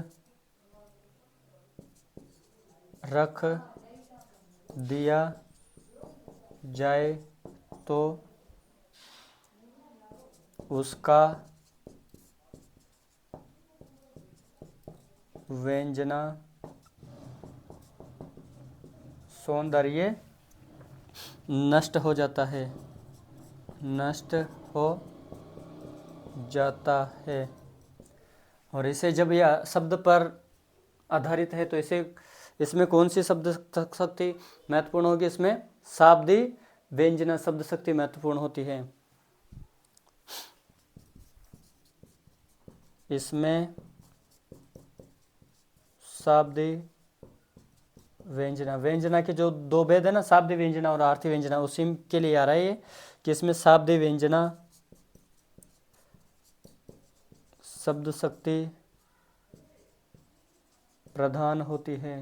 रख दिया जाए तो उसका व्यंजना सौंदर्य नष्ट हो जाता है, नष्ट हो जाता है। और इसे जब यह शब्द पर आधारित है तो इसे इसमें कौन सी शब्द शक्ति महत्वपूर्ण होगी? इसमें शाब्दी व्यंजना शब्द शक्ति महत्वपूर्ण होती है। इसमें शाब्दी व्यंजना, व्यंजना के जो दो भेद है ना, शाब्दी व्यंजना और आर्थी व्यंजना, उसी के लिए आ रहा है ये कि इसमें शाब्दी व्यंजना शब्द शक्ति प्रधान होती है।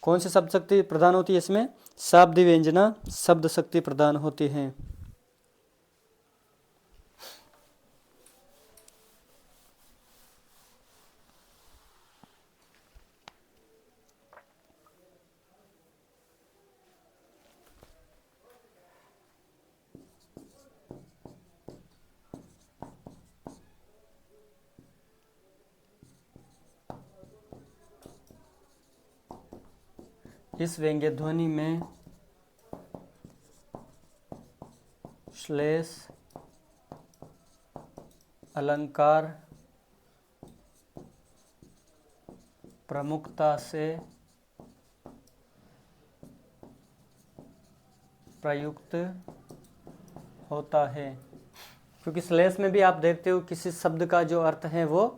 कौन सी शब्द शक्ति प्रधान होती है इसमें? शाब्दिक व्यंजना शब्द शक्ति प्रधान होती है। इस व्यंग्य ध्वनि में श्लेष, अलंकार प्रमुखता से प्रयुक्त होता है। क्योंकि श्लेष में भी आप देखते हो किसी शब्द का जो अर्थ है वो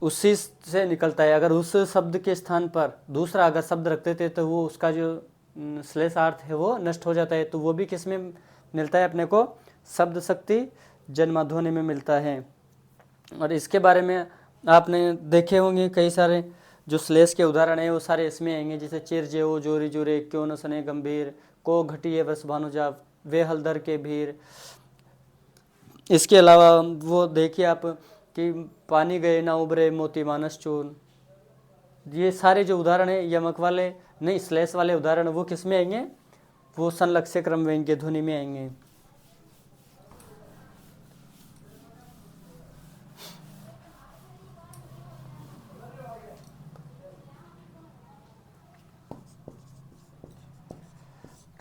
उसी से निकलता है। अगर उस शब्द के स्थान पर दूसरा अगर शब्द रख देते तो वो उसका जो श्लेषार्थ है वो नष्ट हो जाता है। तो वो भी किस में मिलता है अपने को? शब्द शक्ति जन्माध्वनि में मिलता है। और इसके बारे में आपने देखे होंगे कई सारे जो श्लेष के उदाहरण हैं वो सारे इसमें आएंगे, जैसे चिर जेओ जोरी जोरे क्यों न सने गंभीर को घटिए बस भानुजा वे हलदर के भीर। इसके अलावा वो देखिए आप कि पानी गए ना उभरे मोती मानस चून। ये सारे जो उदाहरण है यमक वाले नहीं श्लेष वाले उदाहरण वो किस में आएंगे? वो संलक्ष्य क्रम व्यंग्य ध्वनि में आएंगे।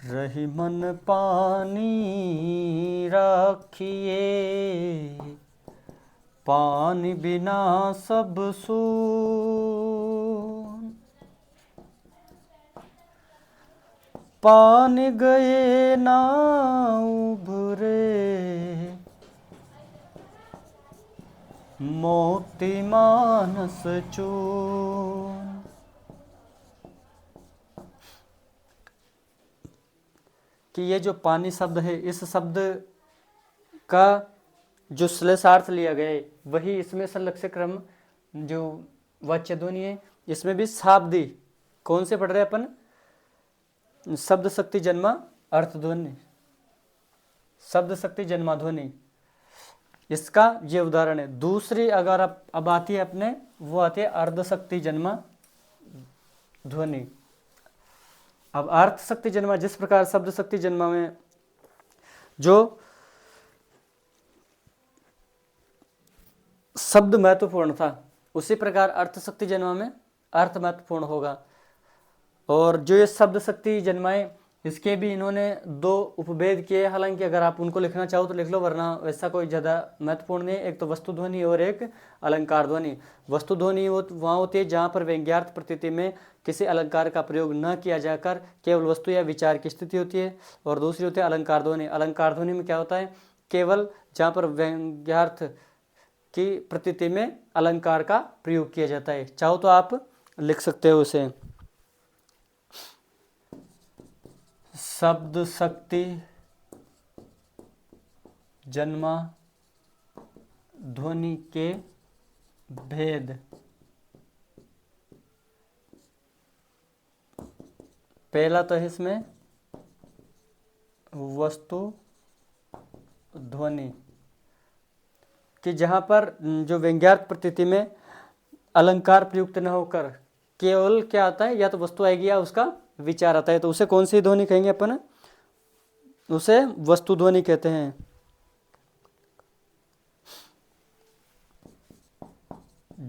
रही मन पानी राखिए पानी बिना सब सून। पानी गए ना उभरे मोती मानस चून। कि ये जो पानी शब्द है इस शब्द का जो श्लेषार्थ लिया गया है वही इसमें संलक्ष्य क्रम जो वाच्य ध्वनि है इसमें भी शाब्दी कौन से पढ़ रहे हैं अपन? शब्द शक्ति जन्मा अर्थ ध्वनि, शब्द शक्ति जन्माध्वनि, इसका ये उदाहरण है। दूसरी अगर अब आती है अपने वो आती है अर्ध शक्ति जन्मा ध्वनि। अब अर्थ शक्ति जन्मा जिस प्रकार शब्द शक्ति जन्मा में जो शब्द महत्वपूर्ण था उसी प्रकार अर्थ शक्ति जन्मा में अर्थ महत्वपूर्ण होगा। और जो ये शब्द शक्ति जन्माए इसके भी इन्होंने दो उपभेद किए। हालांकि अगर आप उनको लिखना चाहो तो लिख लो, वरना वैसा कोई ज़्यादा महत्वपूर्ण नहीं। एक तो वस्तु ध्वनि और एक अलंकार ध्वनि। वस्तु ध्वनि वो वहाँ होती है जहाँ पर व्यंग्यार्थ प्रतीति में किसी अलंकार का प्रयोग न किया जाकर केवल वस्तु या विचार की स्थिति होती है। और दूसरी होती है अलंकार ध्वनि। अलंकार ध्वनि में क्या होता है? केवल जहाँ पर व्यंग्यार्थ की प्रतीति में अलंकार का प्रयोग किया जाता है। चाहो तो आप लिख सकते हो उसे। शब्द शक्ति जन्मा ध्वनि के भेद। पहला तो है इसमें वस्तु ध्वनि कि जहाँ पर जो व्यंग्यार्थ प्रतीति में अलंकार प्रयुक्त न होकर केवल क्या आता है? या तो वस्तु आएगी या उसका विचार आता है। तो उसे कौन सी ध्वनि कहेंगे अपन? उसे वस्तु ध्वनि कहते हैं।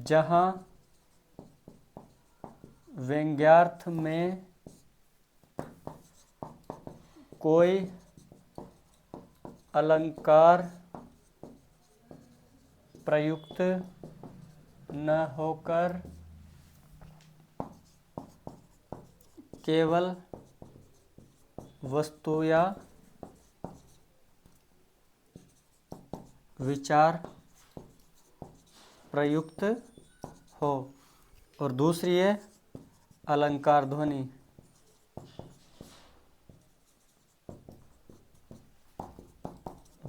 जहाँ व्यंग्यार्थ में कोई अलंकार प्रयुक्त न होकर केवल वस्तु या विचार प्रयुक्त हो। और दूसरी है अलंकार ध्वनि।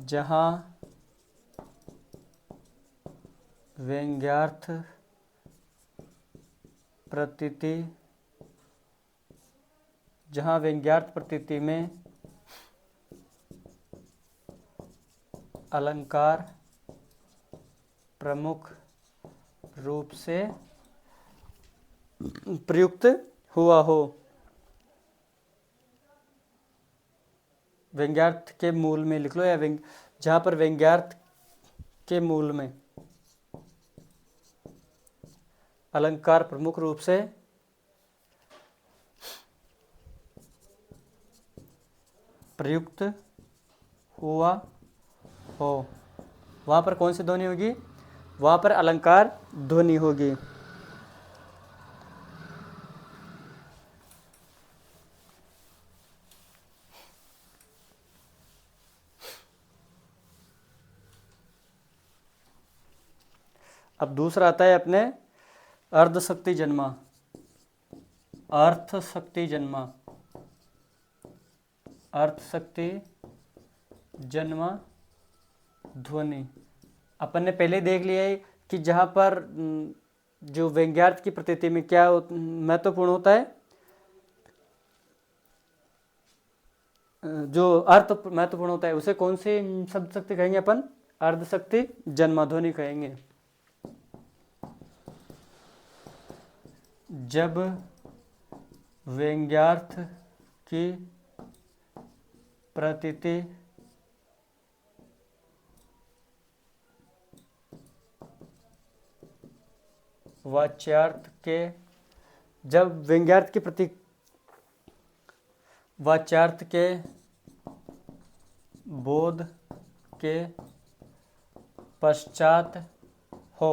जहाँ व्यंग्यार्थ प्रतीति, जहाँ व्यंग्यार्थ प्रतीति में अलंकार प्रमुख रूप से प्रयुक्त हुआ हो। व्यंग्यार्थ के मूल में लिख लो, या जहाँ पर व्यंग्यार्थ के मूल में अलंकार प्रमुख रूप से प्रयुक्त हुआ हो, वहाँ पर कौन सी ध्वनि होगी? वहाँ पर अलंकार ध्वनि होगी। अब दूसरा आता है अपने अर्ध शक्ति जन्मा, अर्थ शक्ति जन्मा, अर्थ शक्ति जन्मा ध्वनि। अपन ने पहले देख लिया है कि जहाँ पर जो व्यंग्यार्थ की प्रतीति में क्या महत्वपूर्ण होता है, जो अर्थ महत्वपूर्ण होता है, उसे कौन से शब्द शक्ति कहेंगे? अपन अर्ध शक्ति जन्मा ध्वनि कहेंगे। जब व्यंग्यार्थ की प्रतीति वाच्यार्थ के, जब व्यंग्यार्थ की वाच्यार्थ के बोध के पश्चात हो,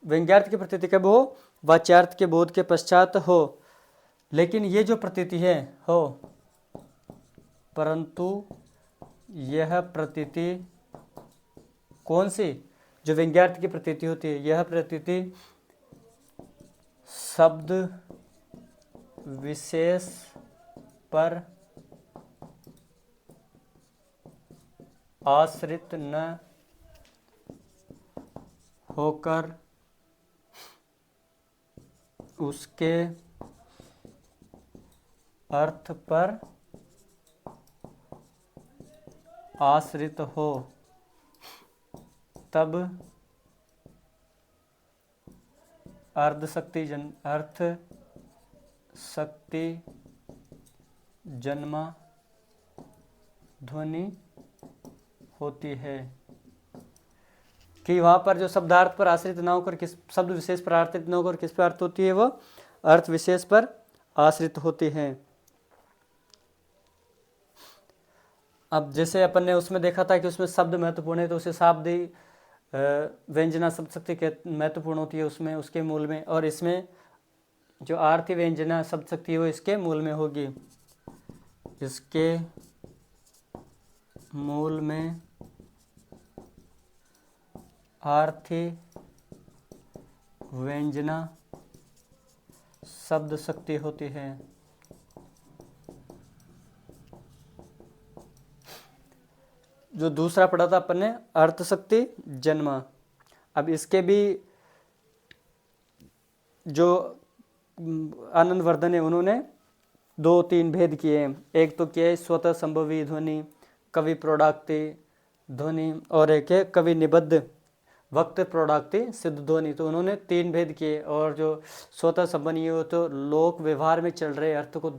व्यंग्यार्थ की प्रतीति कब हो? वाच्यार्थ के बोध के पश्चात हो। लेकिन ये जो प्रतीति है हो, परंतु यह प्रतीति कौन सी? जो व्यंग्यार्थ की प्रतीति होती है, यह प्रतीति शब्द विशेष पर आश्रित न होकर उसके अर्थ पर आश्रित हो, तब अर्ध शक्ति जन्मा ध्वनि होती है। कि वहाँ पर जो शब्दार्थ पर आश्रित न होकर, किस शब्द विशेष पर आश्रित न होकर किस पर अर्थ होती है? वो अर्थ विशेष पर आश्रित होती है। अब जैसे अपन ने उसमें देखा था कि उसमें शब्द महत्वपूर्ण है, तो उसे शाब्दी व्यंजना शब्द शक्ति महत्वपूर्ण होती है उसमें, उसके मूल में, और इसमें जो आर्थी व्यंजना शब्द शक्ति है वो इसके मूल में होगी। इसके मूल में आर्थी व्यंजना शब्द शक्ति होती है। जो दूसरा पढ़ा था अपन ने अर्थ शक्ति जन्मा। अब इसके भी जो आनंदवर्धन है उन्होंने 2-3 भेद किए हैं। एक तो किया है स्वतः संभवी ध्वनि, कवि प्रोडाक्ति ध्वनि, और एक है कवि निबद्ध वक्त प्रोडाक्ति सिद्ध ध्वनि। तो उन्होंने 3 भेद किए। और जो स्वतः संबंधी हो तो लोक व्यवहार में चल रहे अर्थ को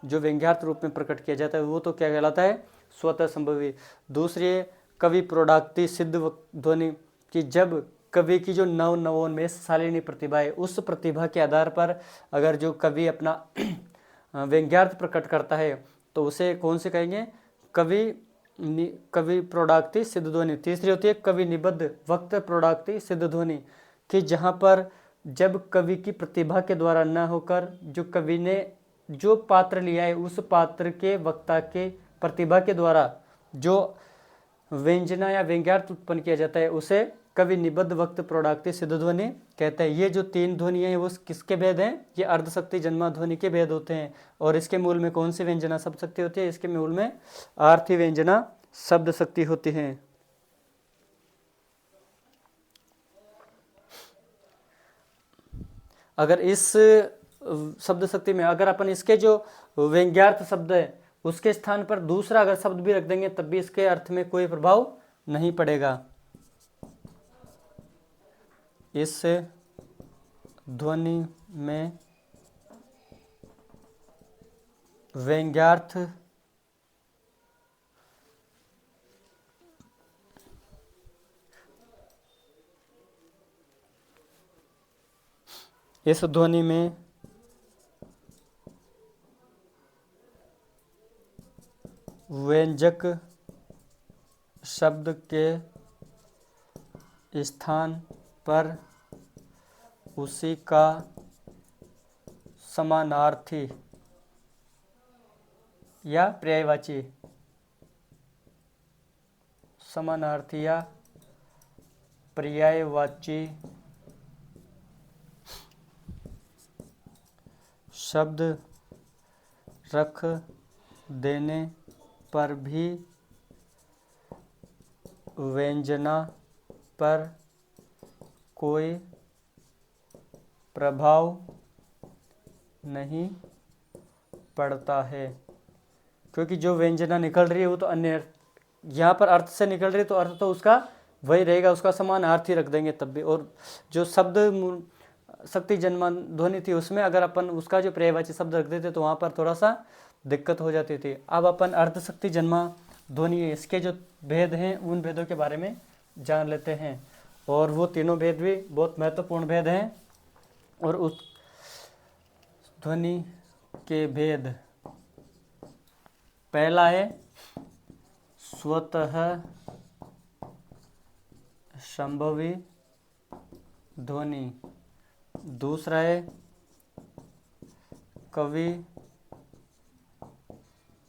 जो व्यंग्यार्थ रूप में प्रकट किया जाता है वो तो क्या कहलाता है? स्वतः संभवी। दूसरी है कवि प्रोडाक्ति सिद्ध ध्वनि, कि जब कवि की जो नवोन्मेषशालिनी प्रतिभा है, उस प्रतिभा के आधार पर अगर जो कवि अपना व्यंग्यार्थ प्रकट करता है तो उसे कौन से कहेंगे? कवि प्रोडाक्ति सिद्ध ध्वनि। तीसरी होती है कवि निबद्ध वक्त प्रोडाक्ति सिद्ध ध्वनि, कि जहाँ पर जब कवि की प्रतिभा के द्वारा न होकर जो कवि ने जो पात्र लिया है उस पात्र के वक्ता के प्रतिभा के द्वारा जो व्यंजना या व्यंग्यार्थ उत्पन्न किया जाता है उसे कवि निबद्ध वक्त प्रोडाक्ति सिद्ध ध्वनि कहते हैं। ये जो 3 ध्वनियाँ हैं वो किसके भेद हैं? ये अर्धशक्ति जन्मा ध्वनि के भेद होते हैं। और इसके मूल में कौन सी व्यंजना शब्द शक्ति होती है? इसके मूल में आर्थी व्यंजना शब्द शक्ति होती है। अगर इस शब्द शक्ति में अगर अपन इसके जो व्यंग्यार्थ शब्द है उसके स्थान पर दूसरा अगर शब्द भी रख देंगे तब भी इसके अर्थ में कोई प्रभाव नहीं पड़ेगा। इस ध्वनि में व्यंग्यार्थ इस ध्वनि में व्यंजक शब्द के स्थान पर उसी का समानार्थी या पर्यायवाची शब्द रख देने पर भी व्यंजना पर कोई प्रभाव नहीं पड़ता है, क्योंकि जो व्यंजना निकल रही है वो तो अन्य यहाँ पर अर्थ से निकल रही है तो अर्थ तो उसका वही रहेगा, उसका समान अर्थ ही रख देंगे तब भी। और जो शब्द शक्ति जन्म ध्वनि थी उसमें अगर अपन उसका जो पर्यायवाची शब्द रख देते तो वहाँ पर थोड़ा सा दिक्कत हो जाती थी। अब अपन अर्ध शक्ति जन्मा ध्वनि इसके जो भेद हैं उन भेदों के बारे में जान लेते हैं, और वो तीनों भेद भी बहुत महत्वपूर्ण भेद हैं। और उस ध्वनि के भेद, पहला है स्वतः संभवी ध्वनि, दूसरा है कवि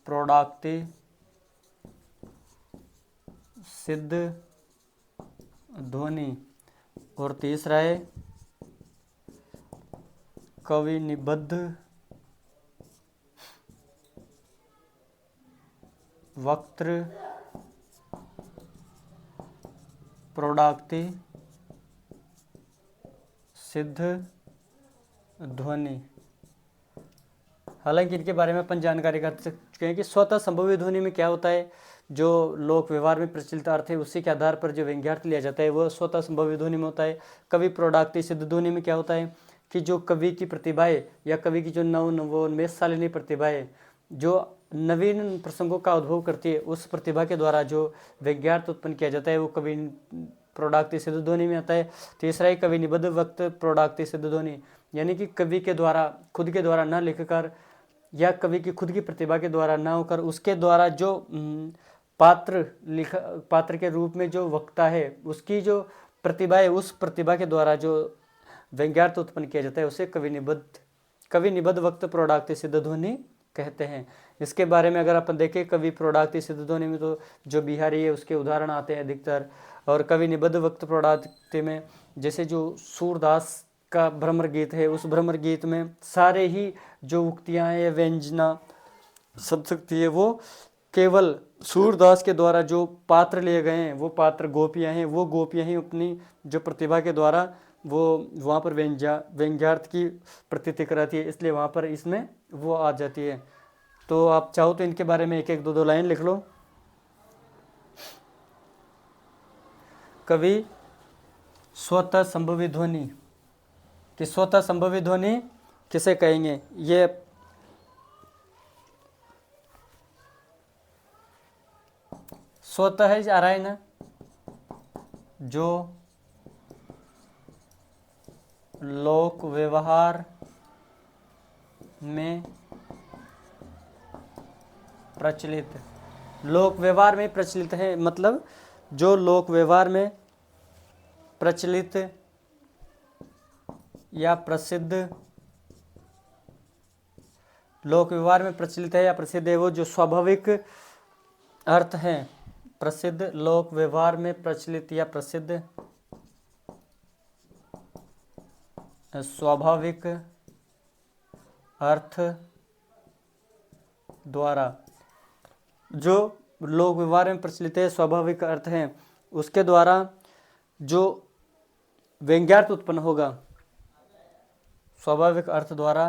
प्रोडाक्टी सिद्ध ध्वनि, और तीसरा है कवि निबद्ध वक्तृ प्रोडाक्टी सिद्ध ध्वनि। हालांकि इनके बारे में अपन जानकारी कर चुके हैं कि स्वतः संभवी ध्वनि में क्या होता है, जो लोक व्यवहार में प्रचलित अर्थ है उसी के आधार पर जो व्यंग्यार्थ लिया जाता है वो स्वतः संभवी ध्वनि में होता है। कवि प्रोडाक्टी सिद्ध ध्वनि में क्या होता है कि जो कवि की प्रतिभाएं या कवि की जो नवोन्मेषशालिनी प्रतिभाएं जो नवीन प्रसंगों का उद्भव करती है उस प्रतिभा के द्वारा जो व्यंग्यार्थ उत्पन्न किया जाता है वो कवि प्रोडाक्टी सिद्ध ध्वनि में आता है। तीसरा ही कवि निबद्ध वक्त प्रोडाक्टी सिद्ध ध्वनि, यानी कि कवि के द्वारा खुद के द्वारा न लिखकर या कवि की खुद की प्रतिभा के द्वारा न होकर उसके द्वारा जो पात्र के रूप में जो वक्ता है उसकी जो प्रतिभा है उस प्रतिभा के द्वारा जो व्यंग्यार्थ उत्पन्न किया जाता है उसे कवि निबद्ध वक्त प्रोडाक्टी सिद्ध ध्वनि कहते हैं। इसके बारे में अगर अपन देखें कवि प्रोडाक्टी सिद्ध ध्वनि में तो जो बिहारी है उसके उदाहरण आते हैं अधिकतर, और कवि निबद्ध वक्त प्रोडाक्टी में जैसे जो सूरदास का भ्रमर गीत है उस भ्रमर गीत में सारे ही जो उक्तियाँ हैं व्यंजना शब्द शक्ति है वो केवल सूरदास के द्वारा जो पात्र लिए गए हैं वो पात्र गोपियाँ हैं, वो गोपियाँ ही अपनी जो प्रतिभा के द्वारा वो वहाँ पर व्यंग्यार्थ की प्रतीति कराती है, इसलिए वहाँ पर इसमें वो आ जाती है। तो आप चाहो तो इनके बारे में एक एक दो लाइन लिख लो। कवि स्वतः संभवी ध्वनि, कि स्वतः संभवी ध्वनि किसे कहेंगे, ये स्वतः आ रहा है ना, जो लोक व्यवहार में प्रचलित, लोक व्यवहार में प्रचलित है, मतलब जो लोक व्यवहार में प्रचलित या प्रसिद्ध, लोक व्यवहार में प्रचलित है या प्रसिद्ध है वो जो स्वाभाविक अर्थ हैं, प्रसिद्ध लोक व्यवहार में प्रचलित या प्रसिद्ध स्वाभाविक अर्थ द्वारा, जो लोक व्यवहार में प्रचलित है स्वाभाविक अर्थ हैं उसके द्वारा जो व्यंग्यार्थ उत्पन्न होगा, स्वाभाविक अर्थ द्वारा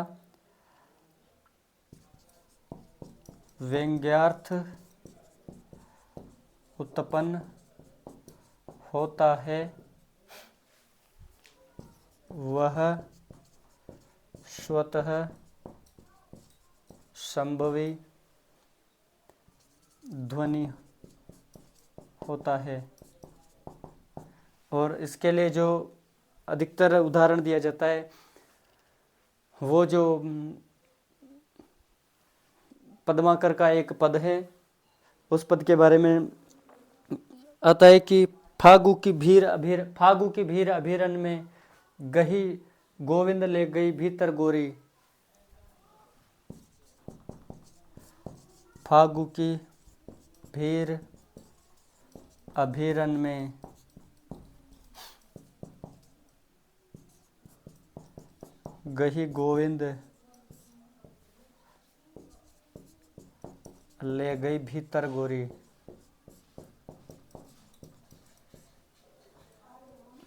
व्यंग्यार्थ उत्पन्न होता है वह स्वतः संभवी ध्वनि होता है। और इसके लिए जो अधिकतर उदाहरण दिया जाता है वो जो पद्माकर का एक पद है, उस पद के बारे में आता है कि फागु की भीर अभिरन में गही गोविंद ले गई भीतर गोरी। फागु की भीर अभिरन में गही गोविंद ले गई भीतर गोरी।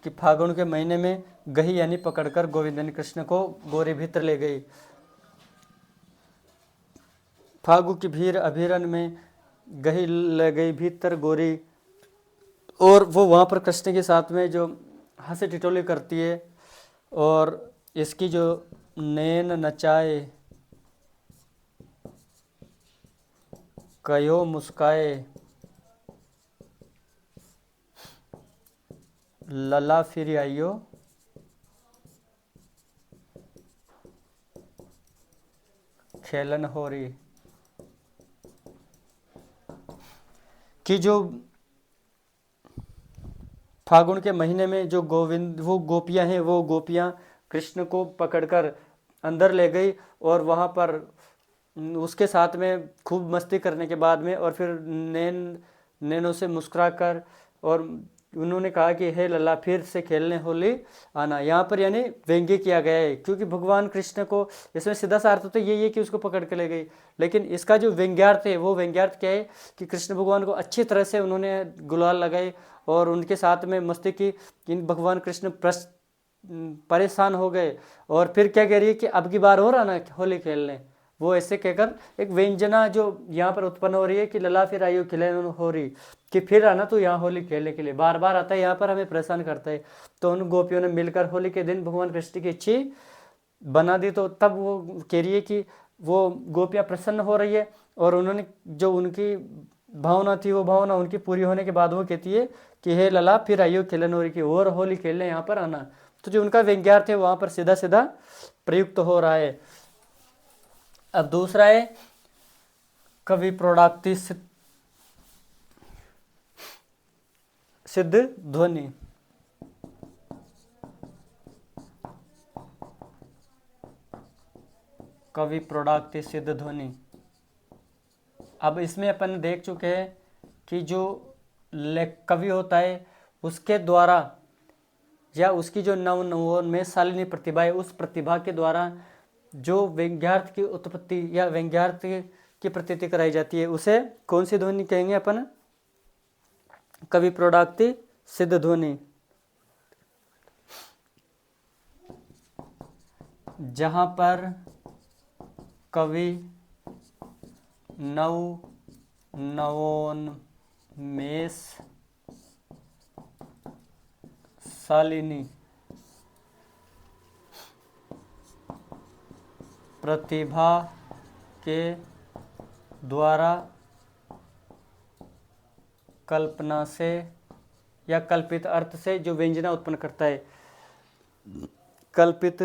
कि फागुन के महीने में गही यानी पकड़कर गोविंद यानी कृष्ण को गोरी भीतर ले गई। फागु की भीर अभिरन में गही ले गई भीतर गोरी। और वो वहाँ पर कृष्ण के साथ में जो हंसी टिटोली करती है और इसकी जो नैन नचाए कयो मुस्काए लला फिर आइयो खेलन हो रही। कि जो फागुन के महीने में जो गोविंद वो गोपियां हैं, वो गोपियां कृष्ण को पकड़कर अंदर ले गई और वहाँ पर उसके साथ में खूब मस्ती करने के बाद में और फिर नैनों से मुस्कुराकर और उन्होंने कहा कि हे लला फिर से खेलने होली आना। यहाँ पर यानी व्यंग्य किया गया है, क्योंकि भगवान कृष्ण को इसमें सीधा सा अर्थ तो यही है कि उसको पकड़ के ले गई, लेकिन इसका जो व्यंग्यार्थ है वो व्यंग्यार्थ क्या है कि कृष्ण भगवान को अच्छी तरह से उन्होंने गुलाल लगाए और उनके साथ में मस्ती की। इन भगवान कृष्ण परेशान हो गए और फिर क्या कह रही है कि अब की बार और आना होली खेलने। वो ऐसे कहकर एक व्यंजना जो यहाँ पर उत्पन्न हो रही है कि लला फिर आयु खिले हो रही कि फिर आना तो यहाँ होली खेलने के लिए, बार बार आता है यहाँ पर हमें परेशान करता है। तो उन गोपियों ने मिलकर होली के दिन भगवान कृष्ण की इच्छा बना दी। तो तब वो कह रही है कि वो गोपियाँ प्रसन्न हो रही है और उन्होंने जो उनकी भावना थी वो भावना उनकी पूरी होने के बाद वो कहती है कि हे लला फिर आइयो खेलन हो रही की और होली खेलने यहाँ पर आना। तो जो उनका व्यंग्यार्थ है वहाँ पर सीधा सीधा प्रयुक्त हो रहा है। अब दूसरा है कवि प्रोडाक्ति सिद्ध ध्वनि। कवि प्रोडाक्ति सिद्ध ध्वनि। अब इसमें अपन देख चुके हैं कि जो कवि होता है उसके द्वारा या उसकी जो नवोन्मेष शालिनी प्रतिभा है, उस प्रतिभा के द्वारा जो व्यंग्यार्थ की उत्पत्ति या व्यंग्यार्थ की प्रतीति कराई जाती है उसे कौन सी ध्वनि कहेंगे अपन? कवि प्रोडाक्ति सिद्ध ध्वनि। जहाँ पर कवि नवोन्मेष शालिनी प्रतिभा के द्वारा कल्पना से या कल्पित अर्थ से जो व्यंजना उत्पन्न करता है, कल्पित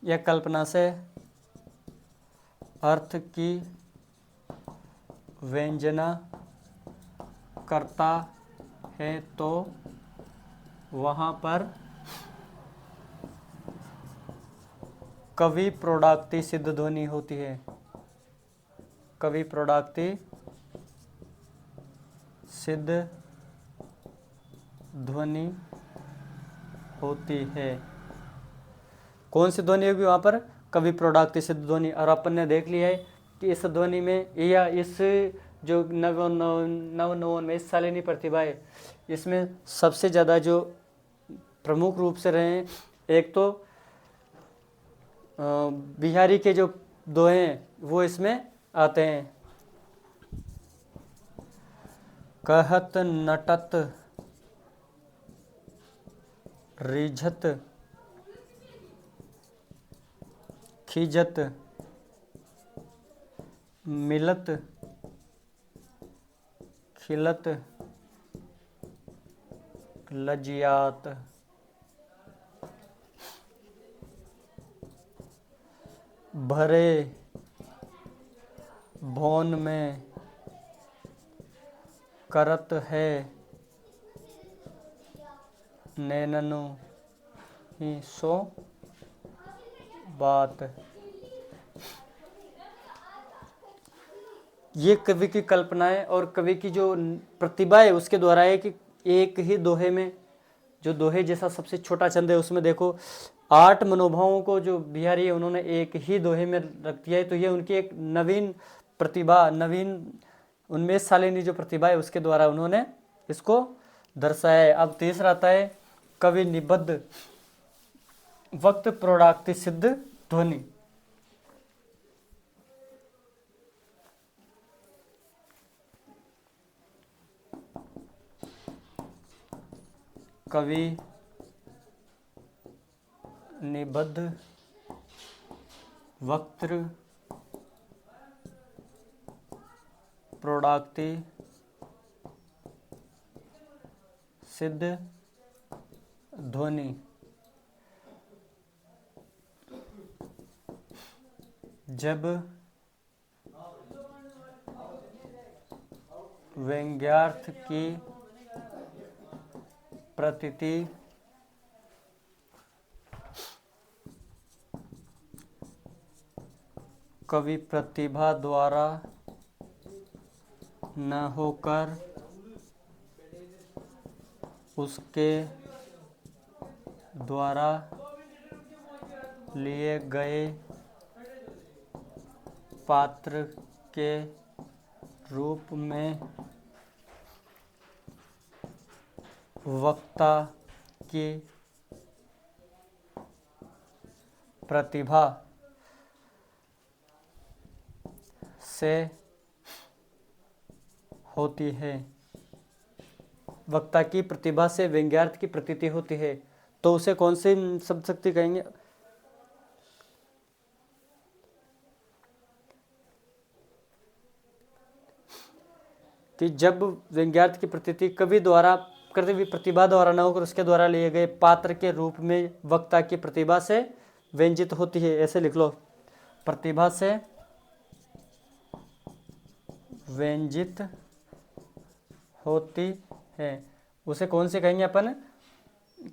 या कल्पना से अर्थ की व्यंजना करता है तो वहाँ पर कवि प्रोडाक्ति सिद्ध ध्वनि होती है। कवि प्रोडाक्ति सिद्ध ध्वनि होती है। कौन सी ध्वनि होगी वहाँ पर? कवि प्रोडाक्ति सिद्ध ध्वनि। और अपन ने देख लिया है कि इस ध्वनि में या इस जो नवोन्मेष शालिनी प्रतिभा है इसमें सबसे ज़्यादा जो प्रमुख रूप से रहे हैं, एक तो बिहारी के जो दोहे हैं वो इसमें आते हैं। कहत नटत रिझत खिजत मिलत खिलत लजियात। भरे भौन में करत है नैननो ही सो बात। ये कवि की कल्पना है और कवि की जो प्रतिभा है उसके द्वारा है कि एक ही दोहे में, जो दोहे जैसा सबसे छोटा छंद है उसमें देखो 8 मनोभावों को जो बिहारी है उन्होंने एक ही दोहे में रख दिया है। तो ये उनकी एक नवीन प्रतिभा, नवीन उन्मेष शालिनी जो प्रतिभा है उसके द्वारा उन्होंने इसको दर्शाया है। अब तीसरा आता है कवि निबद्ध वक्त प्रौढ़ाक्ति सिद्ध ध्वनि। कवि निबद्ध वक्त प्रौढ़ाक्ति सिद्ध ध्वनि। जब व्यंग्यार्थ की प्रतीति कवि प्रतिभा द्वारा न होकर उसके द्वारा लिए गए पात्र के रूप में वक्ता की प्रतिभा से होती है। वक्ता की प्रतिभा से व्यंग्यार्थ की प्रतीति होती है तो उसे कौन से शब्द शक्ति कहेंगे? कि जब व्यंग्यार्थ की प्रतीति कवि द्वारा कृत भी प्रतिभा द्वारा न होकर उसके द्वारा लिए गए पात्र के रूप में वक्ता की प्रतिभा से व्यंजित होती है। ऐसे लिख लो, प्रतिभा से व्यंजित होती है उसे कौन से कहेंगे अपन?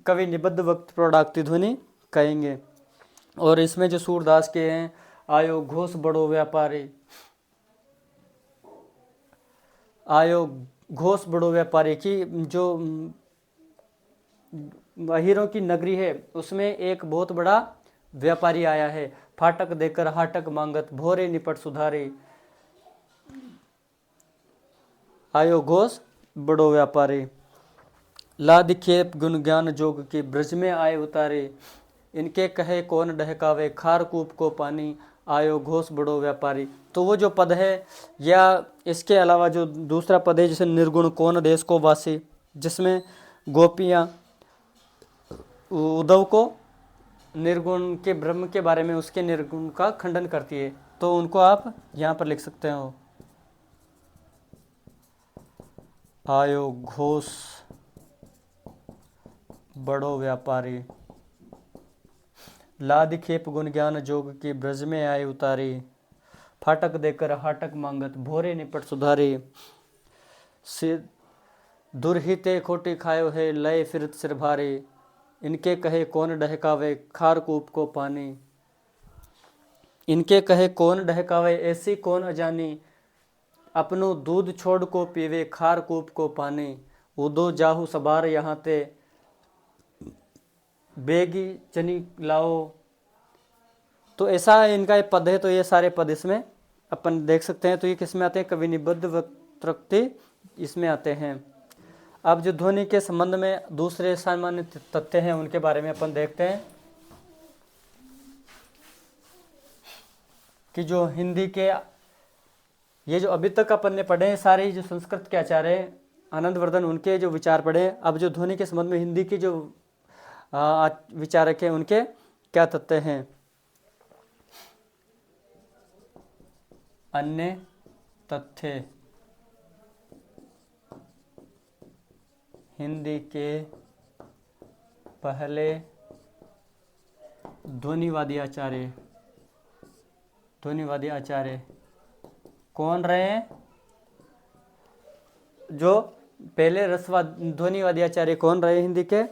कवि निबद्ध वक्त प्रौढ़ाक्ति ध्वनि कहेंगे। और इसमें जो सूरदास के हैं, आयो घोष बड़ो व्यापारी, आयो घोष बड़ो व्यापारी की जो हीरों की नगरी है उसमें एक बहुत बड़ा व्यापारी आया है। फाटक देकर हाटक मांगत भोरे निपट सुधारे, आयो घोष बड़ो व्यापारी। लाद खेप गुण ज्ञान जोग की ब्रज में आए उतारे, इनके कहे कौन डहकावे खार कूप को पानी, आयो घोष बड़ो व्यापारी। तो वो जो पद है या इसके अलावा जो दूसरा पद है जैसे निर्गुण कौन देश को वासी, जिसमें गोपियाँ उद्धव को निर्गुण के ब्रह्म के बारे में उसके निर्गुण का खंडन करती है, तो उनको आप यहाँ पर लिख सकते हो, आयो घोष बड़ो व्यापारी। लाद खेप गुण ज्ञान जोग की ब्रज में आए उतारी, फाटक देकर हाटक मांगत भोरे निपट सुधारी। दुर्हिते खोटी खायो है लय फिरत सिर भारी, इनके कहे कौन डहकावे खार कूप को पानी। इनके कहे कौन डहकावे ऐसी कौन अजानी, अपनो दूध छोड़ को पीवे खार कूप को पानी। उदो जाहू सबार यहाँ ते बेगी चनी लाओ। तो ऐसा इनका एक पद है। तो ये सारे पद इसमें अपन देख सकते हैं। तो ये किस में आते हैं? कवि निबद्ध वक्तृक्ति इसमें आते हैं। अब जो ध्वनि के संबंध में दूसरे सामान्य तथ्य हैं उनके बारे में अपन देखते हैं। कि जो हिंदी के ये जो अभी तक अपन ने पढ़े हैं सारे जो संस्कृत के आचार्य आनंदवर्धन उनके जो विचार पढ़े हैं, अब जो ध्वनि के संबंध में हिंदी के जो विचारक हैं उनके क्या तथ्य हैं। अन्य तथ्य हिंदी के पहले ध्वनिवादी आचार्य कौन रहे हैं। जो पहले रसवाद ध्वनिवादी आचार्य कौन रहे हिंदी के,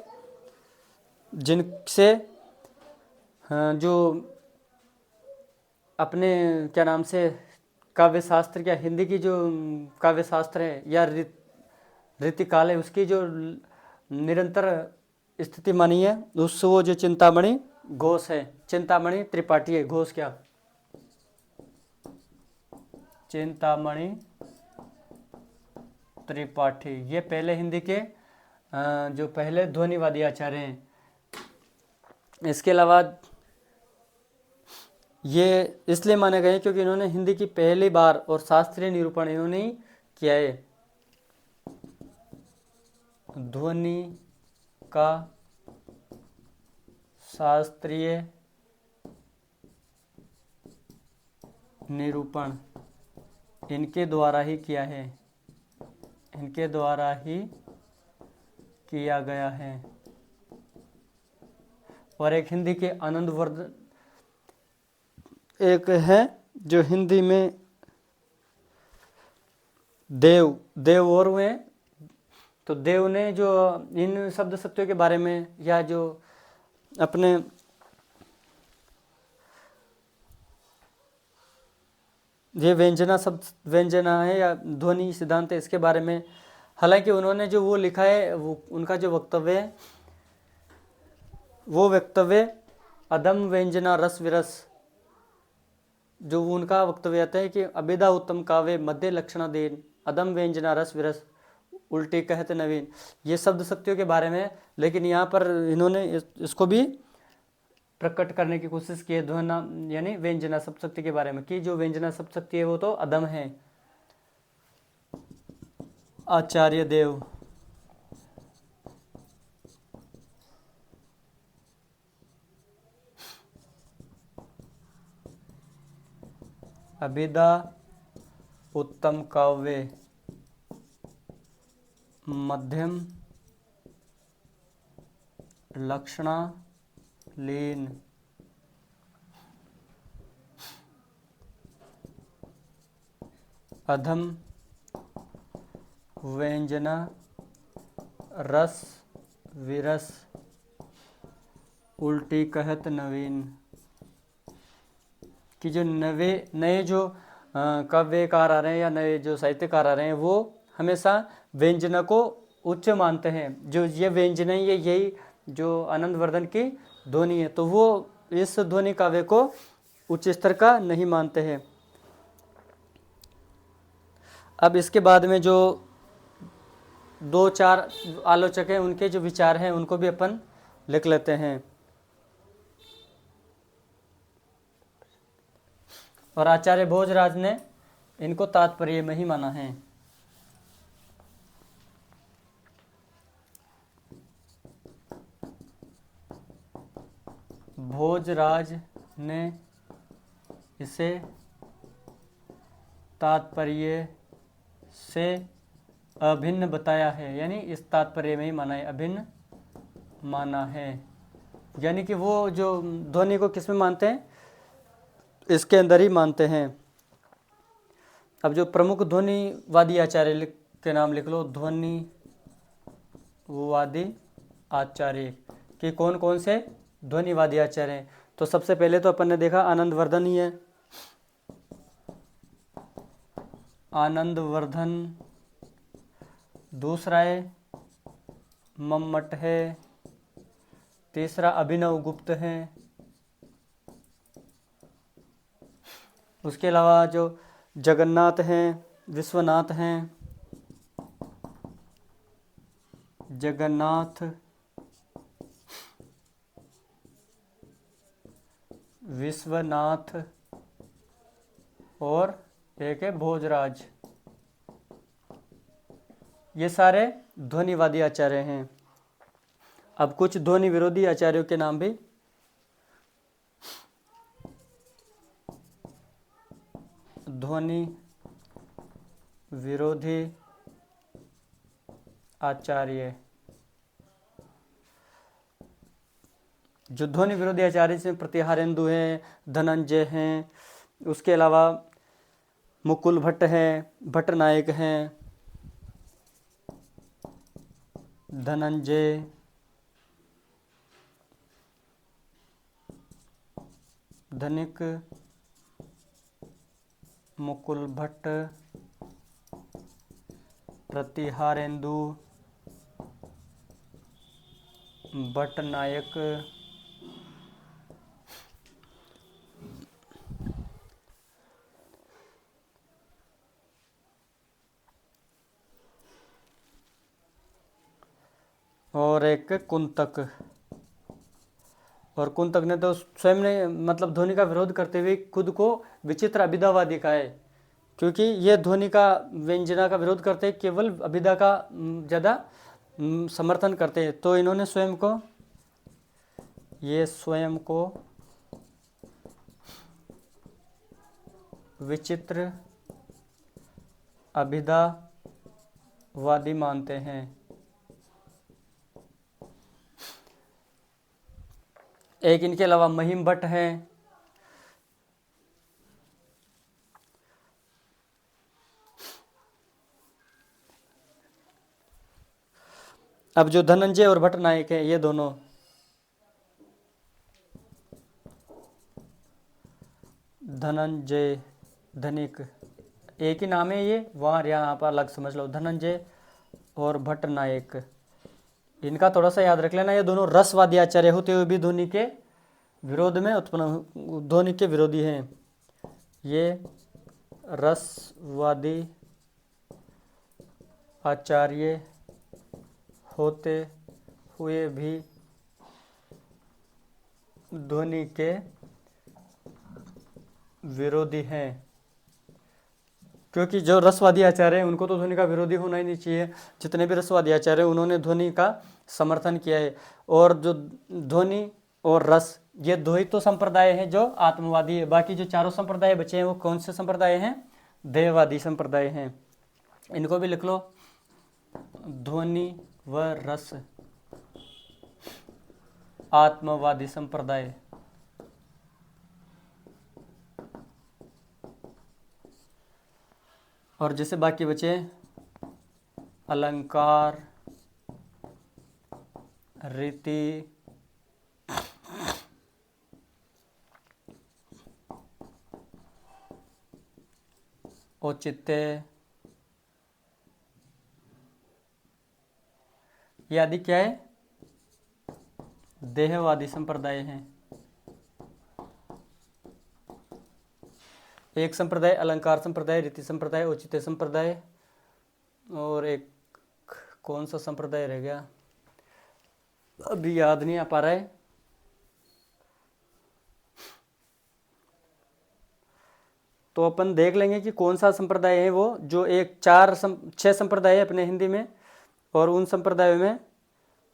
जिनसे जो अपने क्या नाम से काव्य शास्त्र, क्या हिंदी की जो काव्य शास्त्र है या रीतिकाल है उसकी जो निरंतर स्थिति मानी है, उससे वो जो चिंतामणि घोष है, चिंतामणि त्रिपाठी है, घोष क्या चिंतामणि त्रिपाठी, ये पहले हिंदी के जो पहले ध्वनिवादी आचार्य हैं। इसके अलावा ये इसलिए माने गए क्योंकि इन्होंने हिंदी की पहली बार और शास्त्रीय निरूपण इन्होंने ही किया है। ध्वनि का शास्त्रीय निरूपण इनके द्वारा ही किया है, इनके द्वारा ही किया गया है। और एक हिंदी के आनंदवर्धन एक है जो हिंदी में देव और हुए, तो देव ने जो इन शब्द शक्तियों के बारे में या जो अपने ये व्यंजना है या ध्वनि सिद्धांत है इसके बारे में, हालांकि उन्होंने जो वो लिखा है वो उनका जो वक्तव्य है वो वक्तव्य अदम व्यंजना रस विरस, जो उनका वक्तव्य आता है कि अभिधा उत्तम काव्य मध्य लक्षणाधीन अदम व्यंजना रस विरस उल्टी कहते नवीन, ये शब्द शक्तियों के बारे में। लेकिन यहाँ पर इन्होंने इसको भी प्रकट करने की कोशिश की है ध्वना यानी व्यंजना शब्द शक्ति के बारे में, कि जो व्यंजना शब्द शक्ति है वो तो अदम है। आचार्य देव अभिधा उत्तम काव्य मध्यम लक्षणालीन अधम व्यंजना रस विरस उल्टी कहत नवीन, कि जो नए जो काव्यकार आ रहे हैं या नए जो साहित्यकार आ रहे हैं वो हमेशा व्यंजना को उच्च मानते हैं। जो ये व्यंजना ही है, यही जो आनंदवर्धन की ध्वनि है, तो वो इस ध्वनि काव्य को उच्च स्तर का नहीं मानते हैं। अब इसके बाद में जो 2-4 आलोचक हैं उनके जो विचार हैं उनको भी अपन लिख लेते हैं। और आचार्य भोजराज ने इनको तात्पर्य में ही माना है। भोजराज ने इसे तात्पर्य से अभिन्न बताया है, यानी इस तात्पर्य में ही माना है, अभिन्न माना है। यानी कि वो जो ध्वनि को किस में मानते हैं, इसके अंदर ही मानते हैं। अब जो प्रमुख ध्वनिवादी आचार्य के नाम लिख लो, ध्वनिवादी आचार्य कि कौन कौन से ध्वनिवादी आचार्य हैं। तो सबसे पहले तो अपन ने देखा आनंदवर्धन ही है, आनंदवर्धन। दूसरा है मम्मट है, तीसरा अभिनव गुप्त है। उसके अलावा जो जगन्नाथ हैं, विश्वनाथ हैं, जगन्नाथ विश्वनाथ और एक है भोजराज। ये सारे ध्वनिवादी आचार्य हैं। अब कुछ ध्वनि विरोधी आचार्यों के नाम भी। ध्वनि विरोधी आचार्य, जो ध्वनि विरोधी आचार्य से प्रतिहारेंदु हैं, धनंजय हैं, उसके अलावा मुकुल भट्ट हैं, भट्ट नायक हैं, धनंजय, धनिक, मुकुल भट्ट, प्रतिहारेंदु, भट्ट नायक, और एक कुंतक। और कुंतक ने तो स्वयं ने मतलब ध्वनि का विरोध करते हुए खुद को विचित्र अभिधावादी कहा है, क्योंकि ये ध्वनि का व्यंजना का विरोध करते हैं, केवल अभिधा का ज़्यादा समर्थन करते हैं। तो इन्होंने स्वयं को विचित्र अभिधावादी मानते हैं। एक इनके अलावा महिम भट्ट हैं, अब जो धनंजय और भट्ट नायक हैं, ये दोनों धनंजय, धनिक, एक ही नाम है ये, वहाँ यहाँ पर अलग समझ लो। धनंजय और भट्ट नायक, इनका थोड़ा सा याद रख लेना। ये दोनों रसवादी आचार्य होते हुए भी ध्वनि के विरोध में उत्पन्न, ध्वनि के विरोधी हैं। ये रसवादी आचार्य होते हुए भी ध्वनि के विरोधी हैं, क्योंकि जो रसवादी आचार्य हैं उनको तो ध्वनि का विरोधी होना ही नहीं चाहिए। जितने भी रसवादी आचार्य हैं उन्होंने ध्वनि का समर्थन किया है। और जो ध्वनि और रस, ये दो ही तो संप्रदाय हैं जो आत्मवादी है। बाकी जो चारों संप्रदाय बचे हैं वो कौन से संप्रदाय हैं? देहवादी संप्रदाय हैं। इनको भी लिख लो, ध्वनि व रस आत्मवादी संप्रदाय। और जैसे बाकी बचे अलंकार, रीति, औचित्य, ये आदि क्या है? देहवादी संप्रदाय हैं। एक संप्रदाय अलंकार संप्रदाय, रीति संप्रदाय, औचित्य संप्रदाय, और एक कौन सा संप्रदाय रह गया, अभी याद नहीं आ पा रहा है। तो अपन देख लेंगे कि कौन सा संप्रदाय है वो, जो एक 6 संप्रदाय है अपने हिंदी में, और उन संप्रदायों में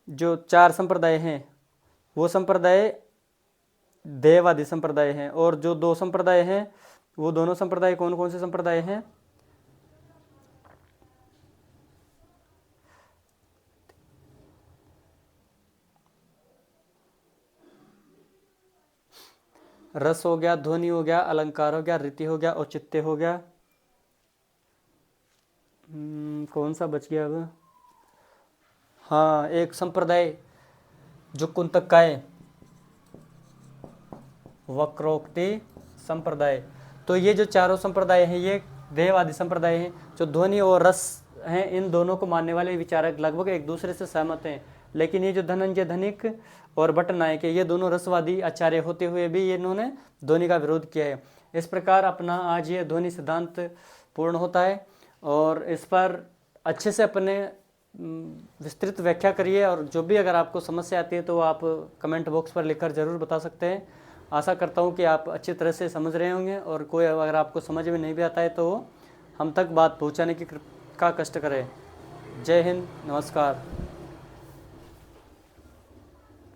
जो 4 संप्रदाय हैं वो संप्रदाय देहवादी संप्रदाय हैं, और जो 2 संप्रदाय हैं वो दोनों संप्रदाय कौन कौन से संप्रदाय हैं? रस हो गया, ध्वनि हो गया, अलंकार हो गया, रीति हो गया, औचित्य हो गया, कौन सा बच गया अब? हाँ, एक संप्रदाय जो कुंतक का है, वक्रोक्ति संप्रदाय। तो ये जो चारों संप्रदाय हैं ये देहवादी संप्रदाय हैं। जो ध्वनि और रस हैं इन दोनों को मानने वाले विचारक लगभग एक दूसरे से सहमत हैं। लेकिन ये जो धनंजय, धनिक और भट्ट नायक है, ये दोनों रसवादी आचार्य होते हुए भी ये इन्होंने ध्वनि का विरोध किया है। इस प्रकार अपना आज ये ध्वनि सिद्धांत पूर्ण होता है, और इस पर अच्छे से अपने विस्तृत व्याख्या करिए। और जो भी अगर आपको समस्या आती है तो आप कमेंट बॉक्स पर लिखकर ज़रूर बता सकते हैं। आशा करता हूँ कि आप अच्छी तरह से समझ रहे होंगे, और कोई अगर आपको समझ में नहीं भी आता है तो हम तक बात पहुँचाने का कष्ट करें। जय हिंद, नमस्कार।